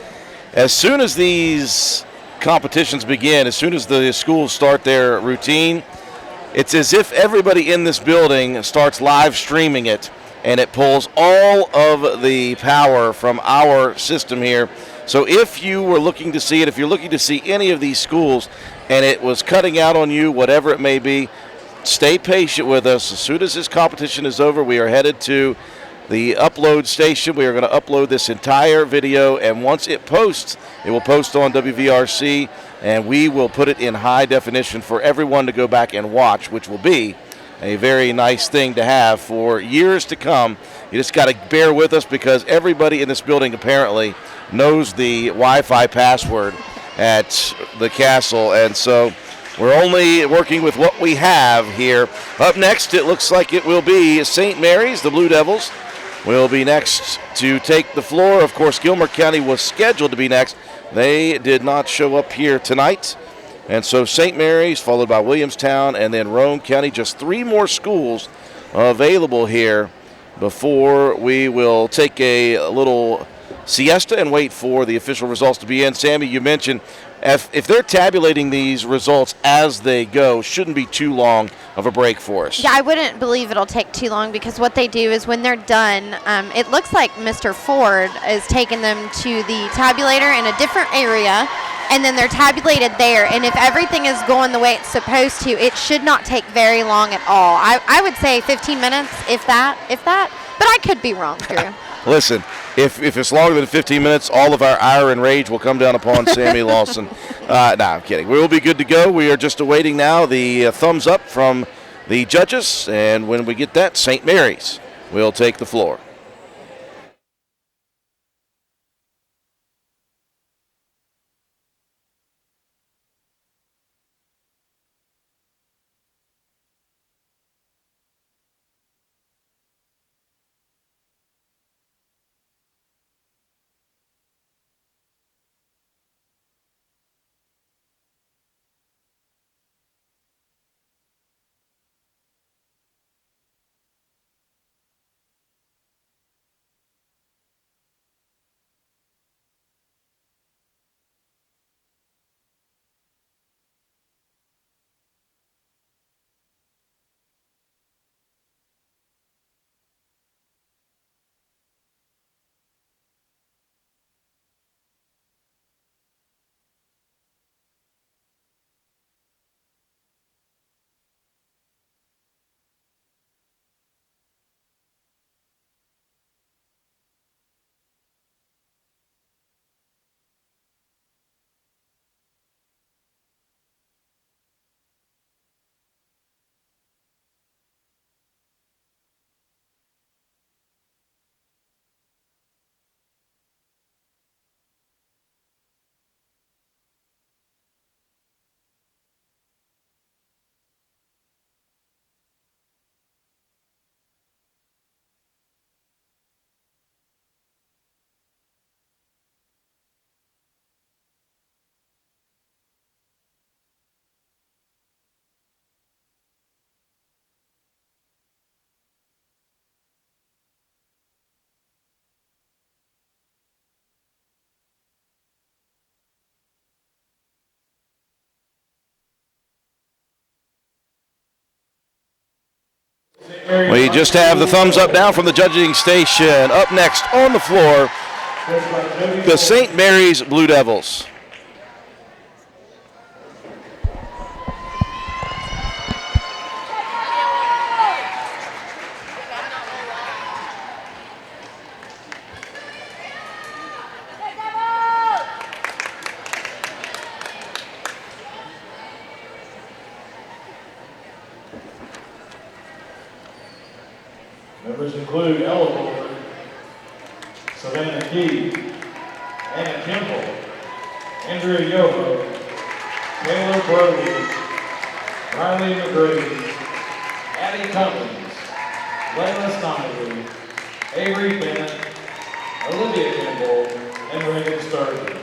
as soon as these competitions begin, as soon as the schools start their routine, it's as if everybody in this building starts live streaming it, and it pulls all of the power from our system here. So if you were looking to see it, if you're looking to see any of these schools and it was cutting out on you, whatever it may be, stay patient with us. As soon as this competition is over, we are headed to the upload station. We are going to upload this entire video, and once it posts, it will post on WVRC, and we will put it in high definition for everyone to go back and watch, which will be a very nice thing to have for years to come. You just got to bear with us because everybody in this building apparently knows the Wi-Fi password at the castle, and so we're only working with what we have here. Up next, it looks like it will be St. Mary's. The Blue Devils will be next to take the floor. Of course, Gilmer County was scheduled to be next. They did not show up here tonight. And so St. Mary's, followed by Williamstown, and then Roane County. Just 3 more schools available here before we will take a little siesta and wait for the official results to be in. Sammy, you mentioned if they're tabulating these results as they go, shouldn't be too long of a break for us. Yeah, I wouldn't believe it'll take too long because what they do is when they're done, it looks like Mr. Ford is taking them to the tabulator in a different area, and then they're tabulated there. And if everything is going the way it's supposed to, it should not take very long at all. I would say 15 minutes, if that. But I could be wrong, Drew. Listen, if it's longer than 15 minutes, all of our ire and rage will come down upon Sammy Lawson. I'm kidding. We will be good to go. We are just awaiting now the thumbs up from the judges, and when we get that, St. Mary's will take the floor. We just have the thumbs up now from the judging station. Up next on the floor, the St. Mary's Blue Devils. Members include Ella Ford, Savannah Key, Anna Kimball, Andrea Yoho, Taylor Brody, Riley McGrady, Addie Cummings, Layla Snively, Avery Bennett, Olivia Kimball, and Reagan Sturgeon.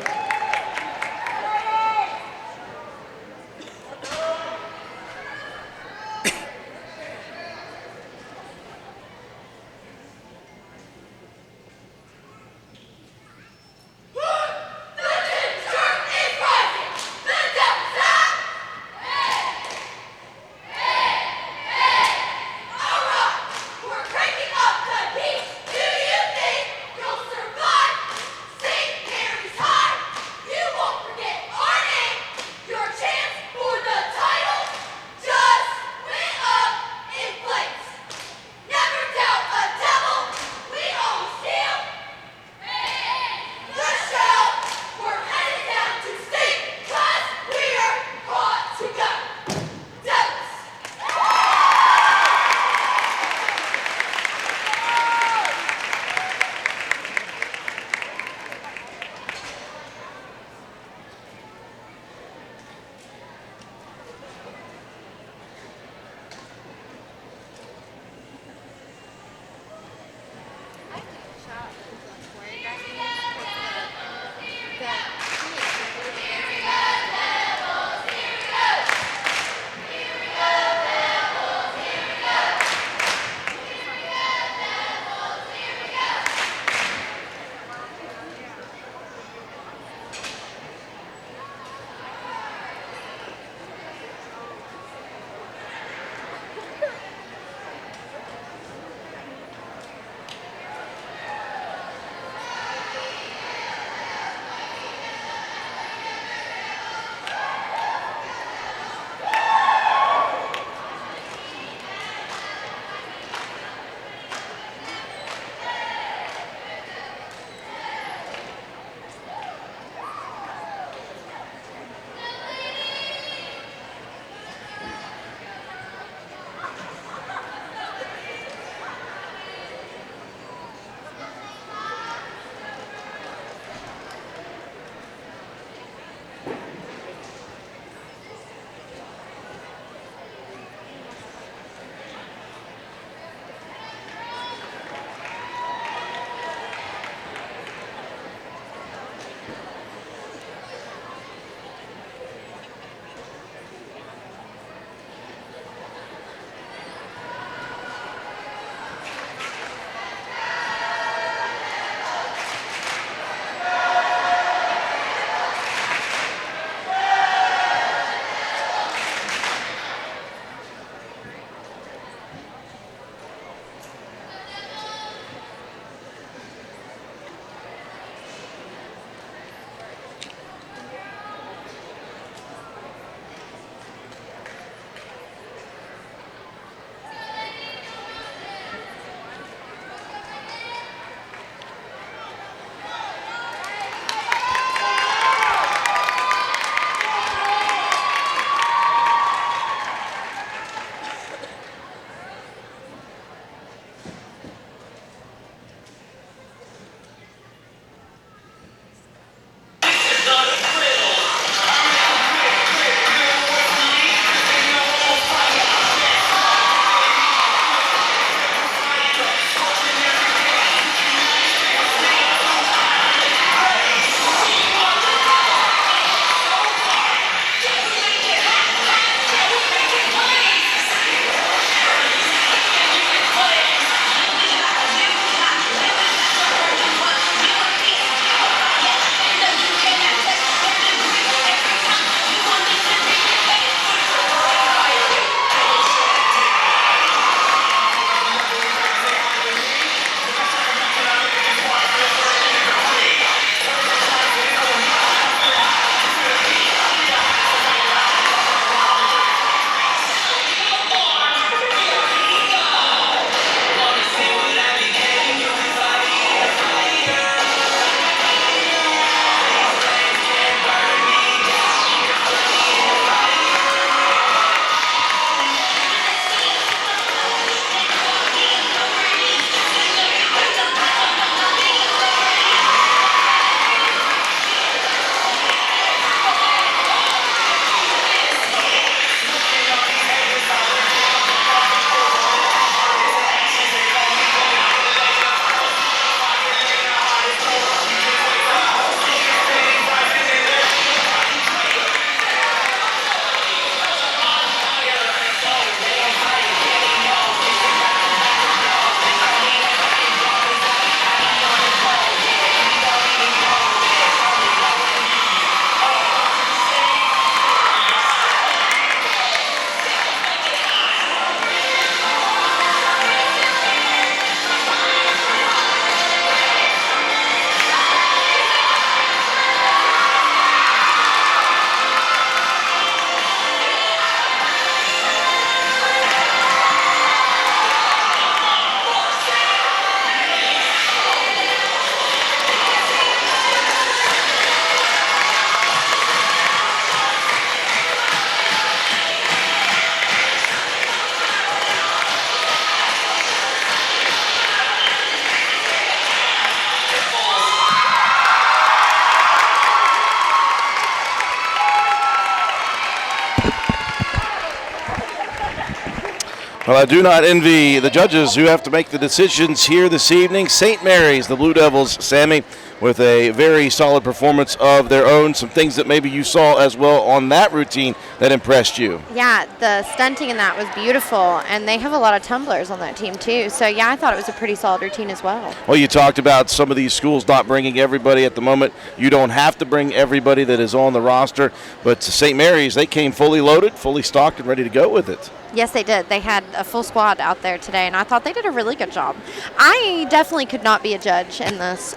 Well, I do not envy the judges who have to make the decisions here this evening. St. Mary's, the Blue Devils, Sammy, with a very solid performance of their own. Some things that maybe you saw as well on that routine that impressed you. Yeah, the stunting in that was beautiful, and they have a lot of tumblers on that team too. So yeah, I thought it was a pretty solid routine as well. Well, you talked about some of these schools not bringing everybody at the moment. You don't have to bring everybody that is on the roster, but St. Mary's, they came fully loaded, fully stocked, and ready to go with it. Yes, they did. They had a full squad out there today, and I thought they did a really good job. I definitely could not be a judge in this.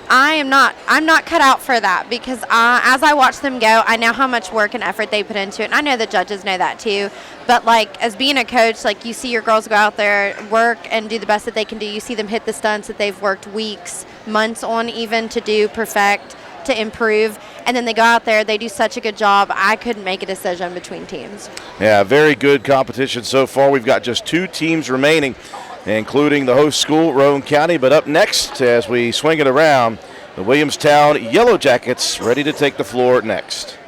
I'm not cut out for that because as I watch them go, I know how much work and effort they put into it, and I know the judges know that too. But like as being a coach, like you see your girls go out there, work, and do the best that they can do. You see them hit the stunts that they've worked weeks, months on even to do, perfect, to improve, and then they go out there, they do such a good job. I couldn't make a decision between teams. Yeah, very good competition so far. We've got just 2 teams remaining, including the host school, Roane County. But up next, as we swing it around, the Williamstown Yellow Jackets ready to take the floor next.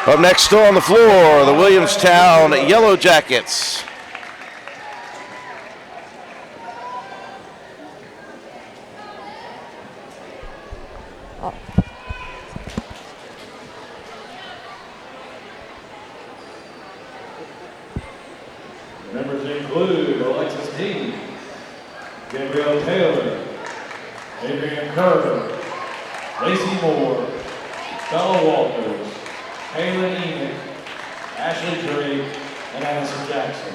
Up next still on the floor, the Williamstown Yellow Jackets. Gabrielle Taylor, Adrian Carter, Lacey Moore, Bella Walters, Kaylin Enoch, Ashley Drake, and Addison Jackson.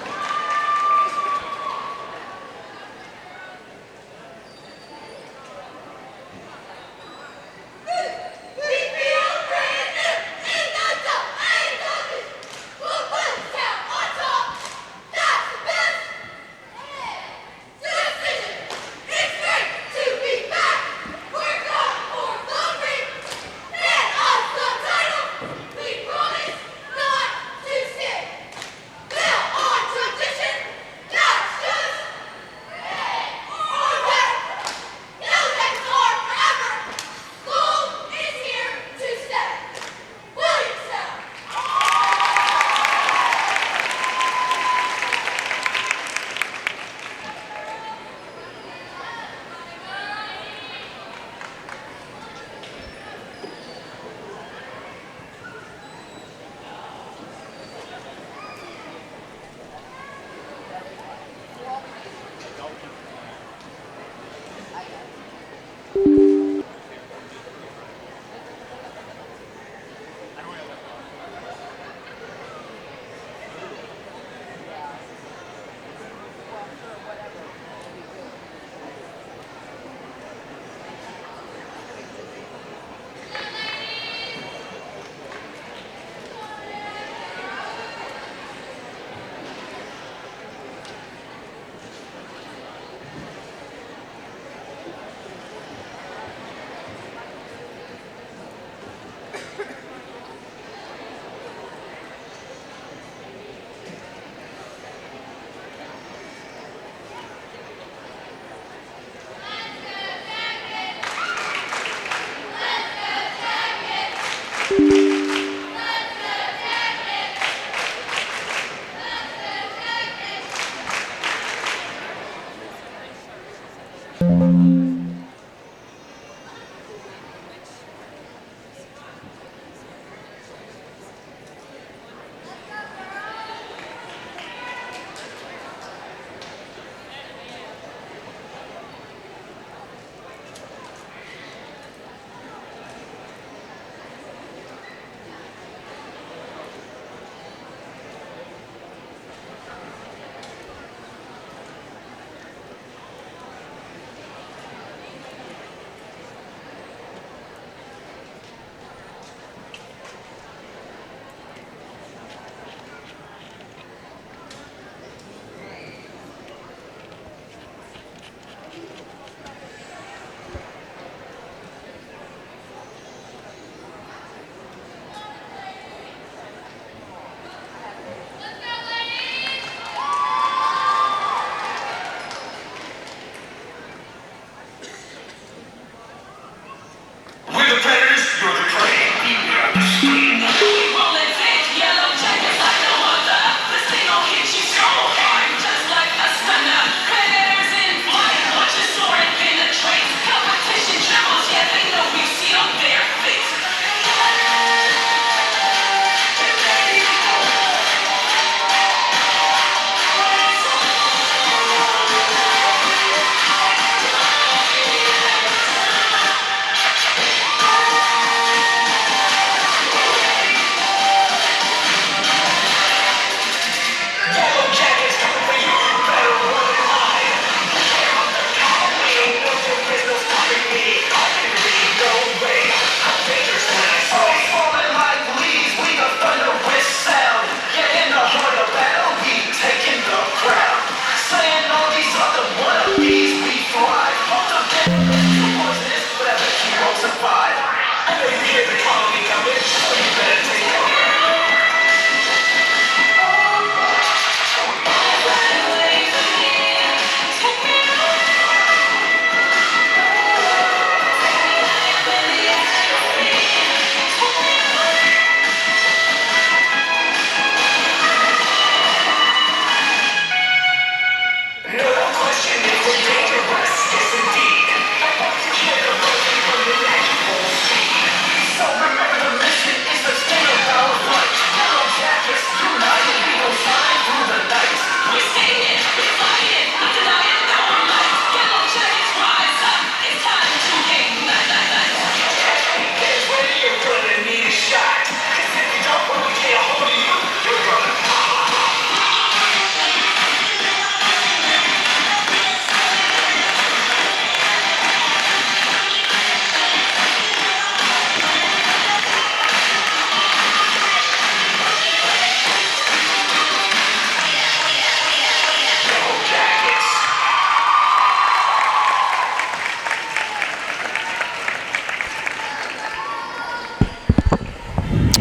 So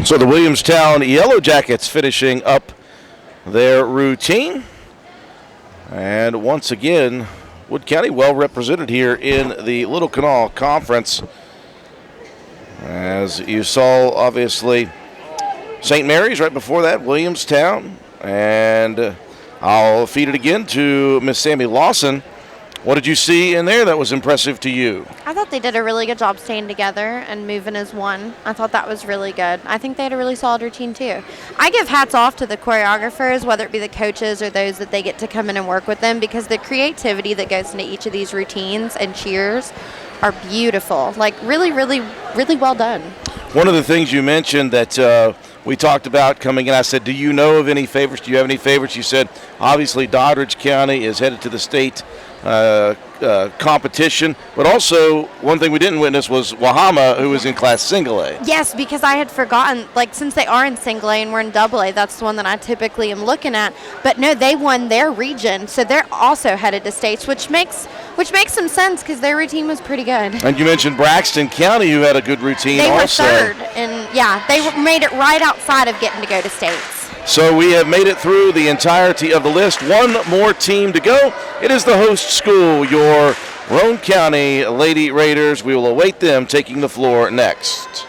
So the Williamstown Yellow Jackets finishing up their routine. And once again, Wood County well represented here in the Little Canal Conference. As you saw, obviously, St. Mary's right before that, Williamstown. And I'll feed it again to Miss Sammy Lawson. What did you see in there that was impressive to you? I thought they did a really good job staying together and moving as one. I thought that was really good. I think they had a really solid routine too. I give hats off to the choreographers, whether it be the coaches or those that they get to come in and work with them, because the creativity that goes into each of these routines and cheers are beautiful. Like really, really, really well done. One of the things you mentioned that we talked about coming in, I said, do you know of any favorites? Do you have any favorites? You said, obviously, Doddridge County is headed to the state competition, but also one thing we didn't witness was Wahama, who was in Class Single A. Yes, because I had forgotten, like, since they are in Single A and we're in Double A, that's the one that I typically am looking at. But no, they won their region, so they're also headed to states, which makes some sense because their routine was pretty good. And you mentioned Braxton County, who had a good routine They also. were third, and yeah, they made it right outside of getting to go to states. So we have made it through the entirety of the list. One more team to go. It is the host school, your Roane County Lady Raiders. We will await them taking the floor next.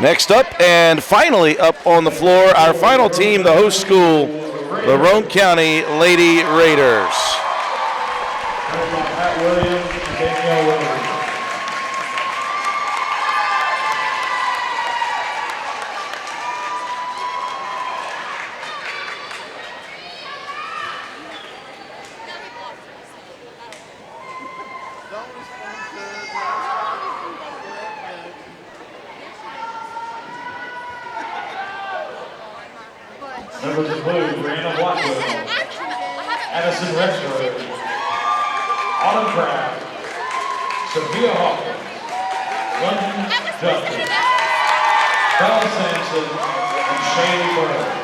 Next up, and finally up on the floor, our final team, the host school, the Roane County Lady Raiders. Pat Williams and Danielle Williams. Members include Brianna Blackwell, Addison Rexford, Autumn Craft, Sophia Hawkins, London Justin, Bella Sampson, and Shaylee Burrow.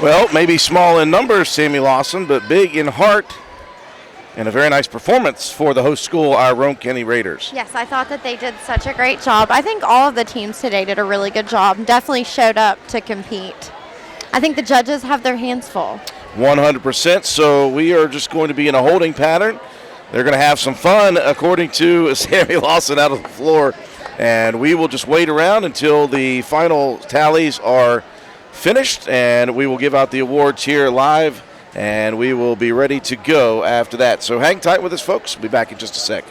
Well, maybe small in numbers, Sammy Lawson, but big in heart, and a very nice performance for the host school, our Roane County Raiders. Yes, I thought that they did such a great job. I think all of the teams today did a really good job. Definitely showed up to compete. I think the judges have their hands full. 100%. So we are just going to be in a holding pattern. They're going to have some fun, according to Sammy Lawson out of the floor. And we will just wait around until the final tallies are finished, and we will give out the awards here live, and we will be ready to go after that. So hang tight with us, folks. We'll be back in just a sec.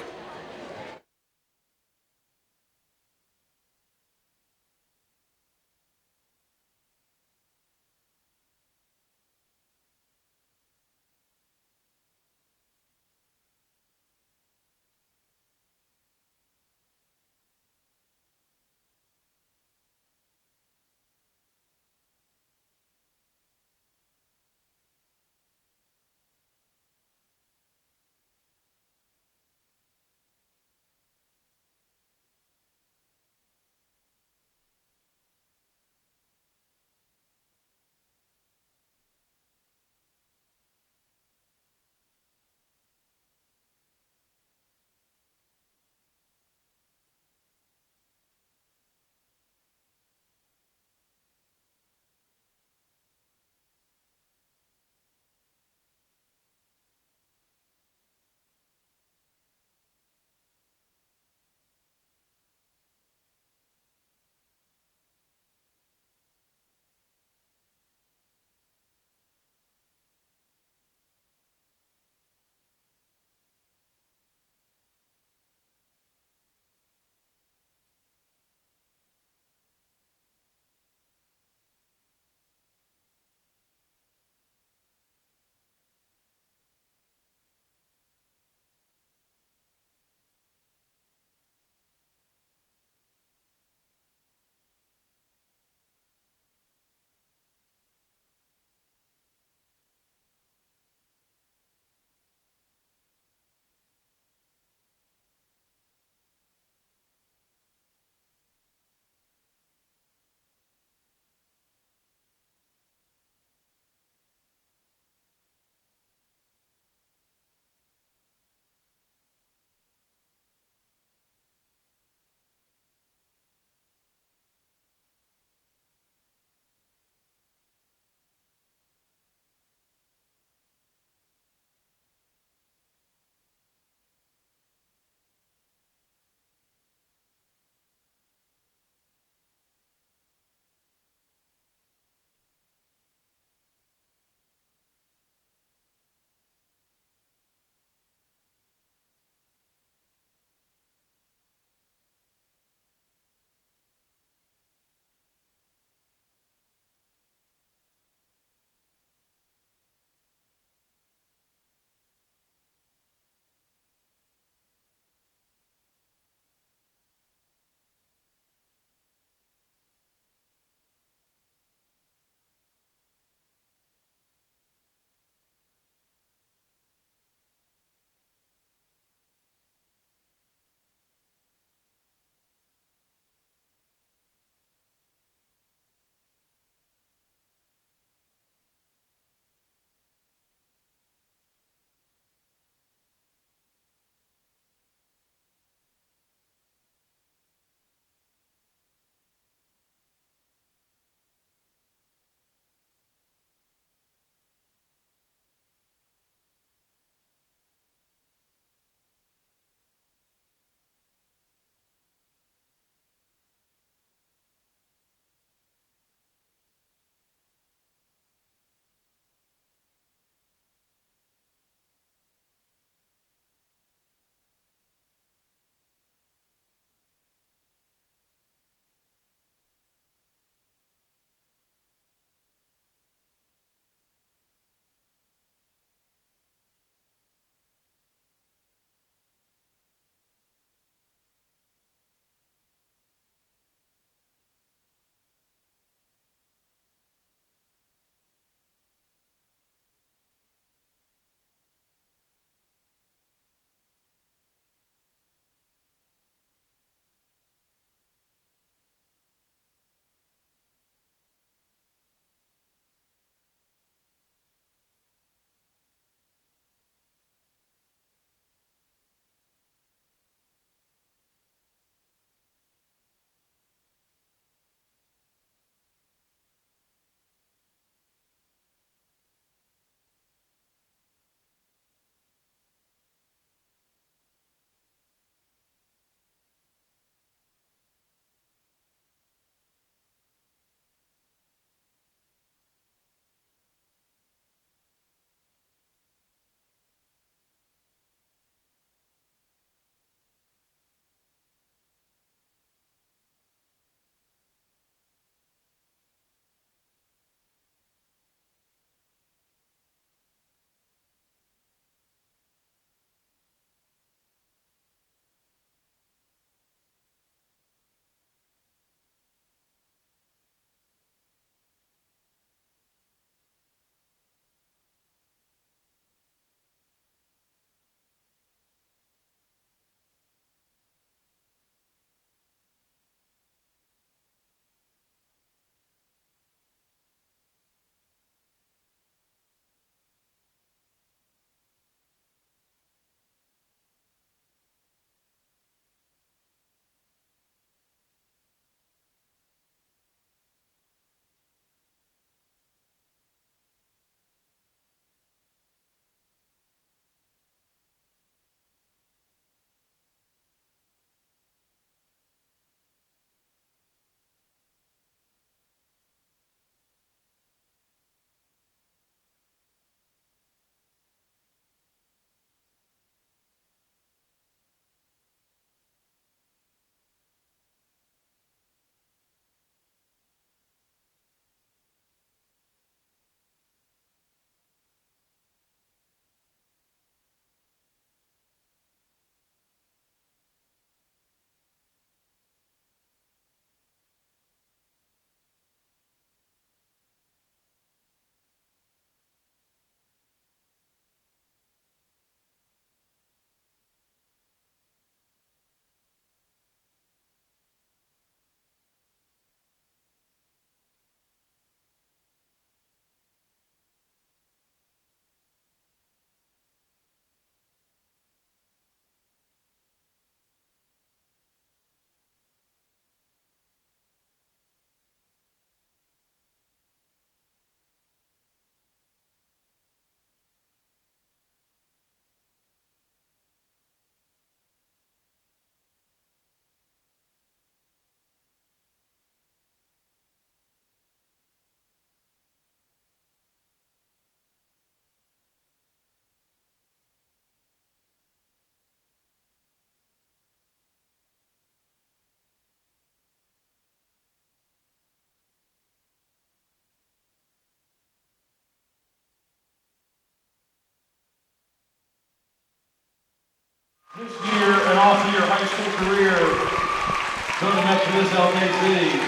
Kansas LKC.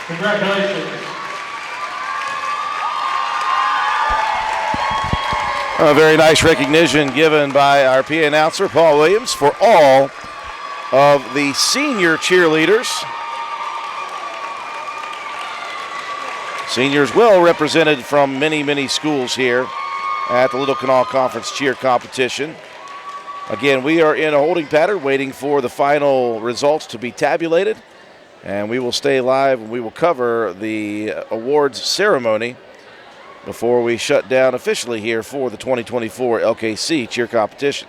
Congratulations. A very nice recognition given by our PA announcer, Paul Williams, for all of the senior cheerleaders. Seniors well represented from many, many schools here at the Little Kanawha Conference Cheer Competition. Again, we are in a holding pattern waiting for the final results to be tabulated, and we will stay live and we will cover the awards ceremony before we shut down officially here for the 2024 LKC Cheer Competition.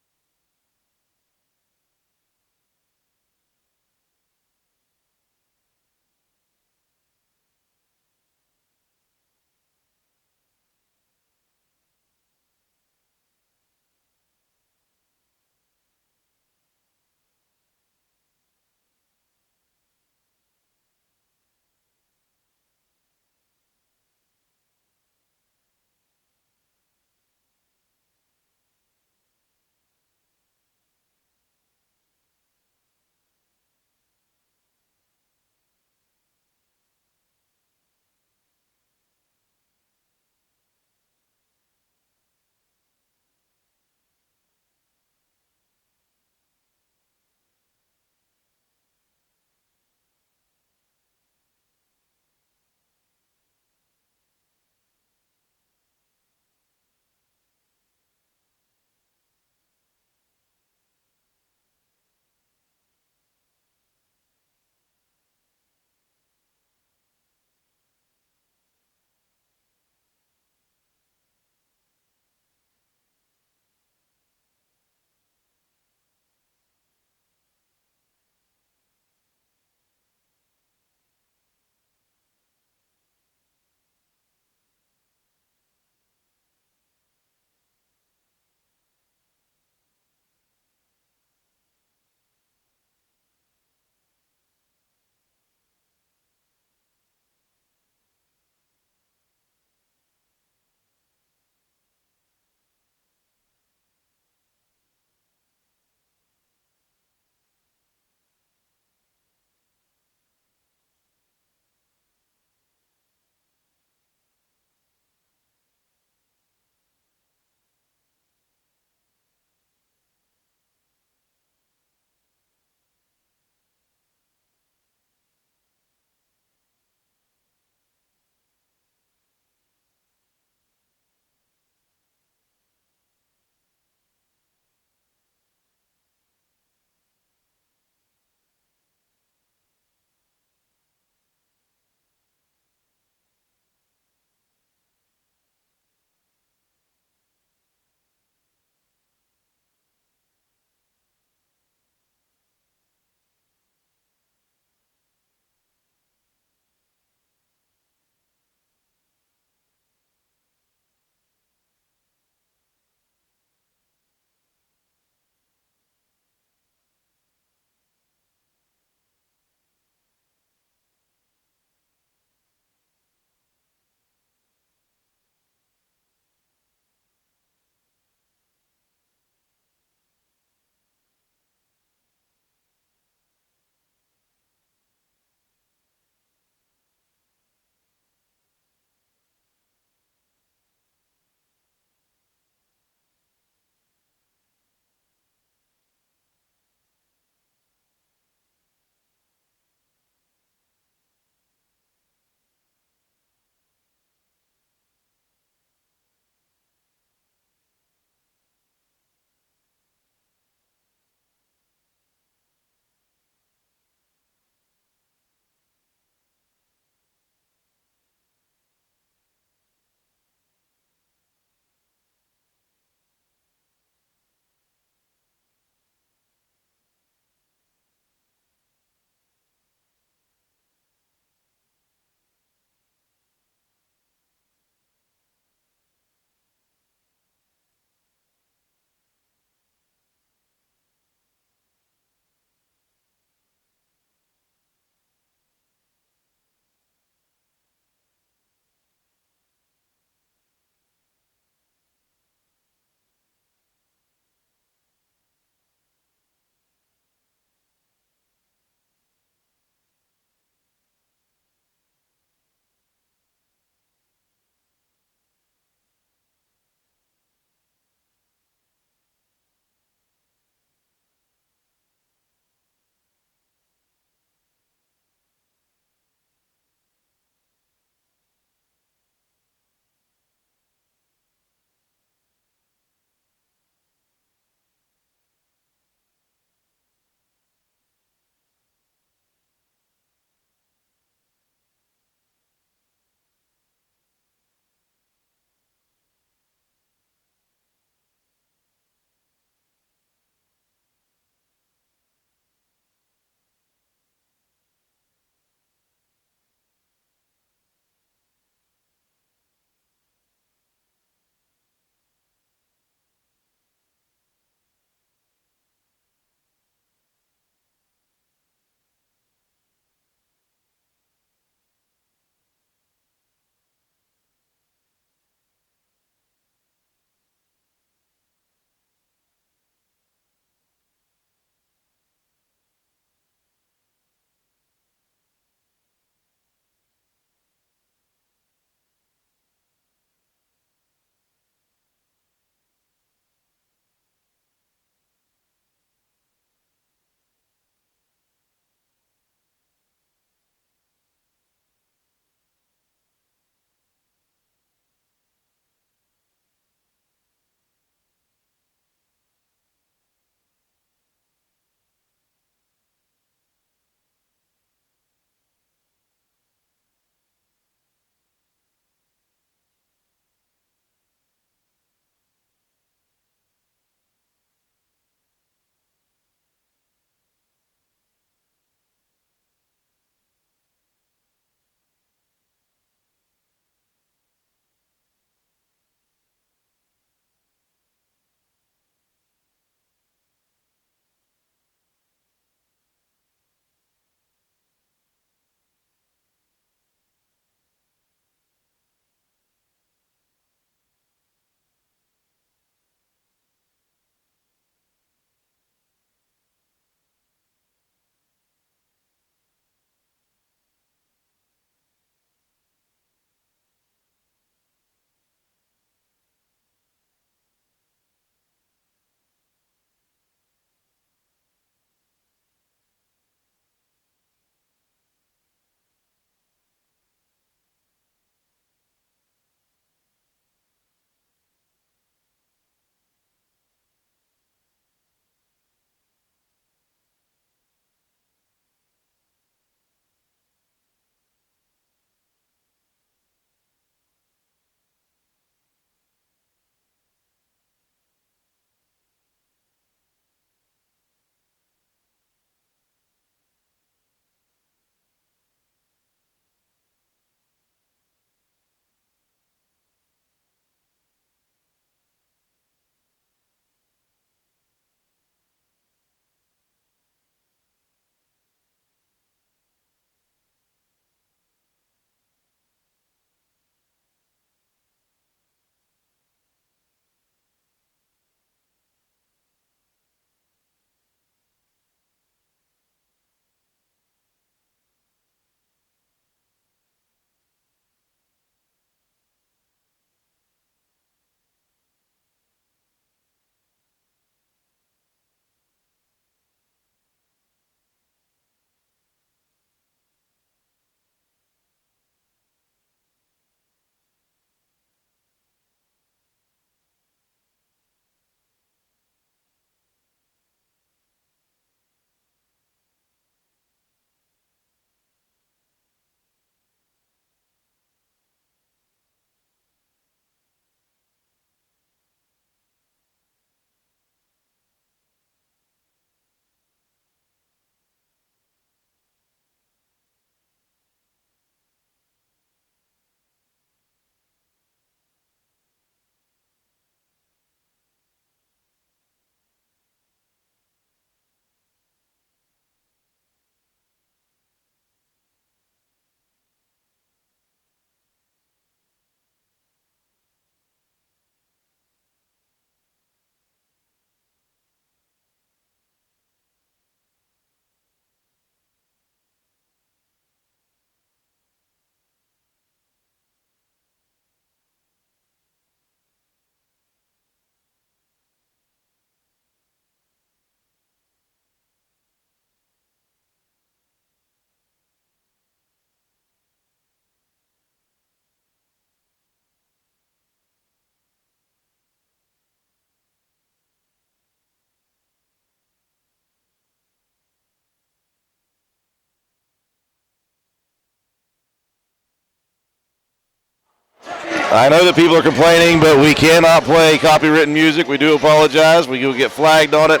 I know that people are complaining, but we cannot play copywritten music. We do apologize. We will get flagged on it.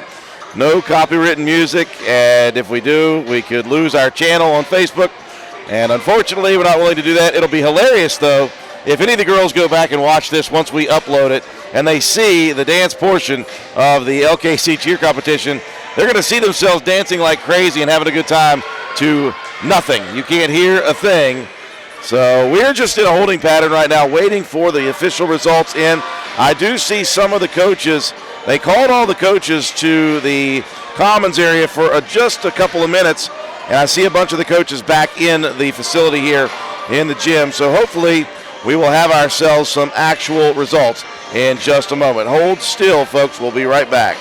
No copywritten music, and if we do, we could lose our channel on Facebook. And unfortunately, we're not willing to do that. It'll be hilarious, though, if any of the girls go back and watch this once we upload it, and they see the dance portion of the LKC Cheer Competition. They're going to see themselves dancing like crazy and having a good time to nothing. You can't hear a thing. So we're just in a holding pattern right now, waiting for the official results in. I do see some of the coaches. They called all the coaches to the commons area for just a couple of minutes, and I see a bunch of the coaches back in the facility here in the gym. So hopefully we will have ourselves some actual results in just a moment. Hold still, folks. We'll be right back.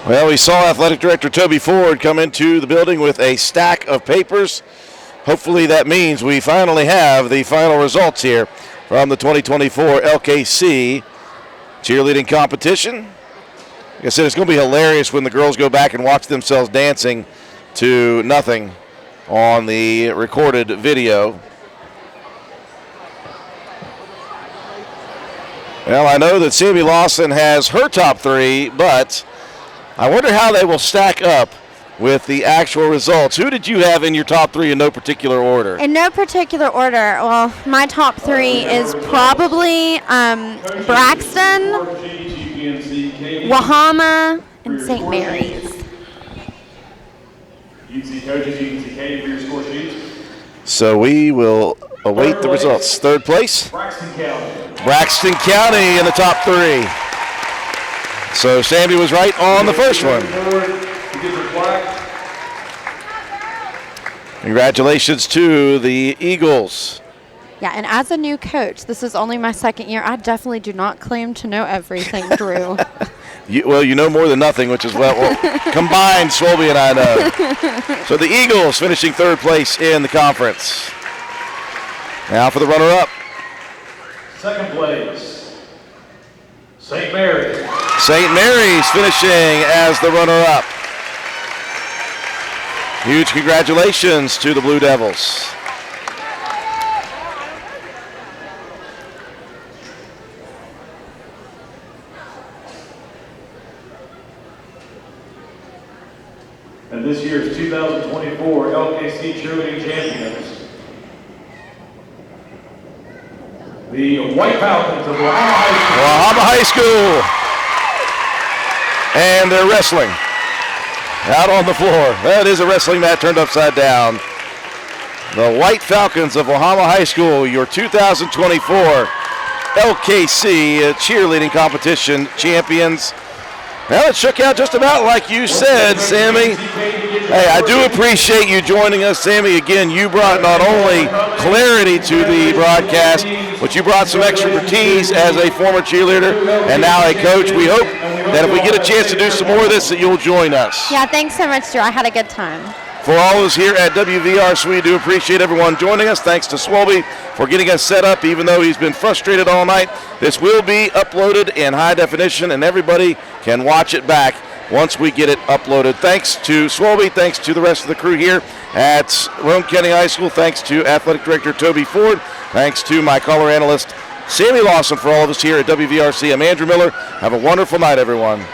Well, we saw Athletic Director Toby Ford come into the building with a stack of papers. Hopefully that means we finally have the final results here from the 2024 LKC cheerleading competition. Like I said, it's going to be hilarious when the girls go back and watch themselves dancing to nothing on the recorded video. Well, I know that Sammy Lawson has her top three, but I wonder how they will stack up with the actual results. Who did you have in your top three in no particular order? In no particular order. Well, my top three is probably Braxton, Wahama, and St. Mary's. You can see coaches, you can see Katie for your score sheets. So we will await the results. Third place? Braxton County. Braxton County in the top three. So Sandy was right on the first one. Congratulations to the Eagles. Yeah, and as a new coach, this is only my second year. I definitely do not claim to know everything, Drew. You know more than nothing, which is well combined, Swolby and I know. So the Eagles finishing third place in the conference. Now for the runner-up. Second place, St. Mary's. St. Mary's finishing as the runner-up. Huge congratulations to the Blue Devils. And this year's 2024 LKC Cheerleading Champions, the White Falcons of Wahama High School. Wahama High School. And they're wrestling out on the floor. That is a wrestling mat turned upside down. The White Falcons of Wahama High School, your 2024 LKC Cheerleading Competition champions. Well, it shook out just about like you said, Sammy. Hey, I do appreciate you joining us, Sammy. Again, you brought not only clarity to the broadcast, but you brought some expertise as a former cheerleader and now a coach. We hope that if we get a chance to do some more of this, that you'll join us. Yeah, thanks so much, Drew. I had a good time. For all of us here at WVRC, we do appreciate everyone joining us. Thanks to Swolby for getting us set up, even though he's been frustrated all night. This will be uploaded in high definition, and everybody can watch it back once we get it uploaded. Thanks to Swolby. Thanks to the rest of the crew here at Roane County High School. Thanks to Athletic Director Toby Ford. Thanks to my color analyst, Sammy Lawson, for all of us here at WVRC. I'm Andrew Miller. Have a wonderful night, everyone.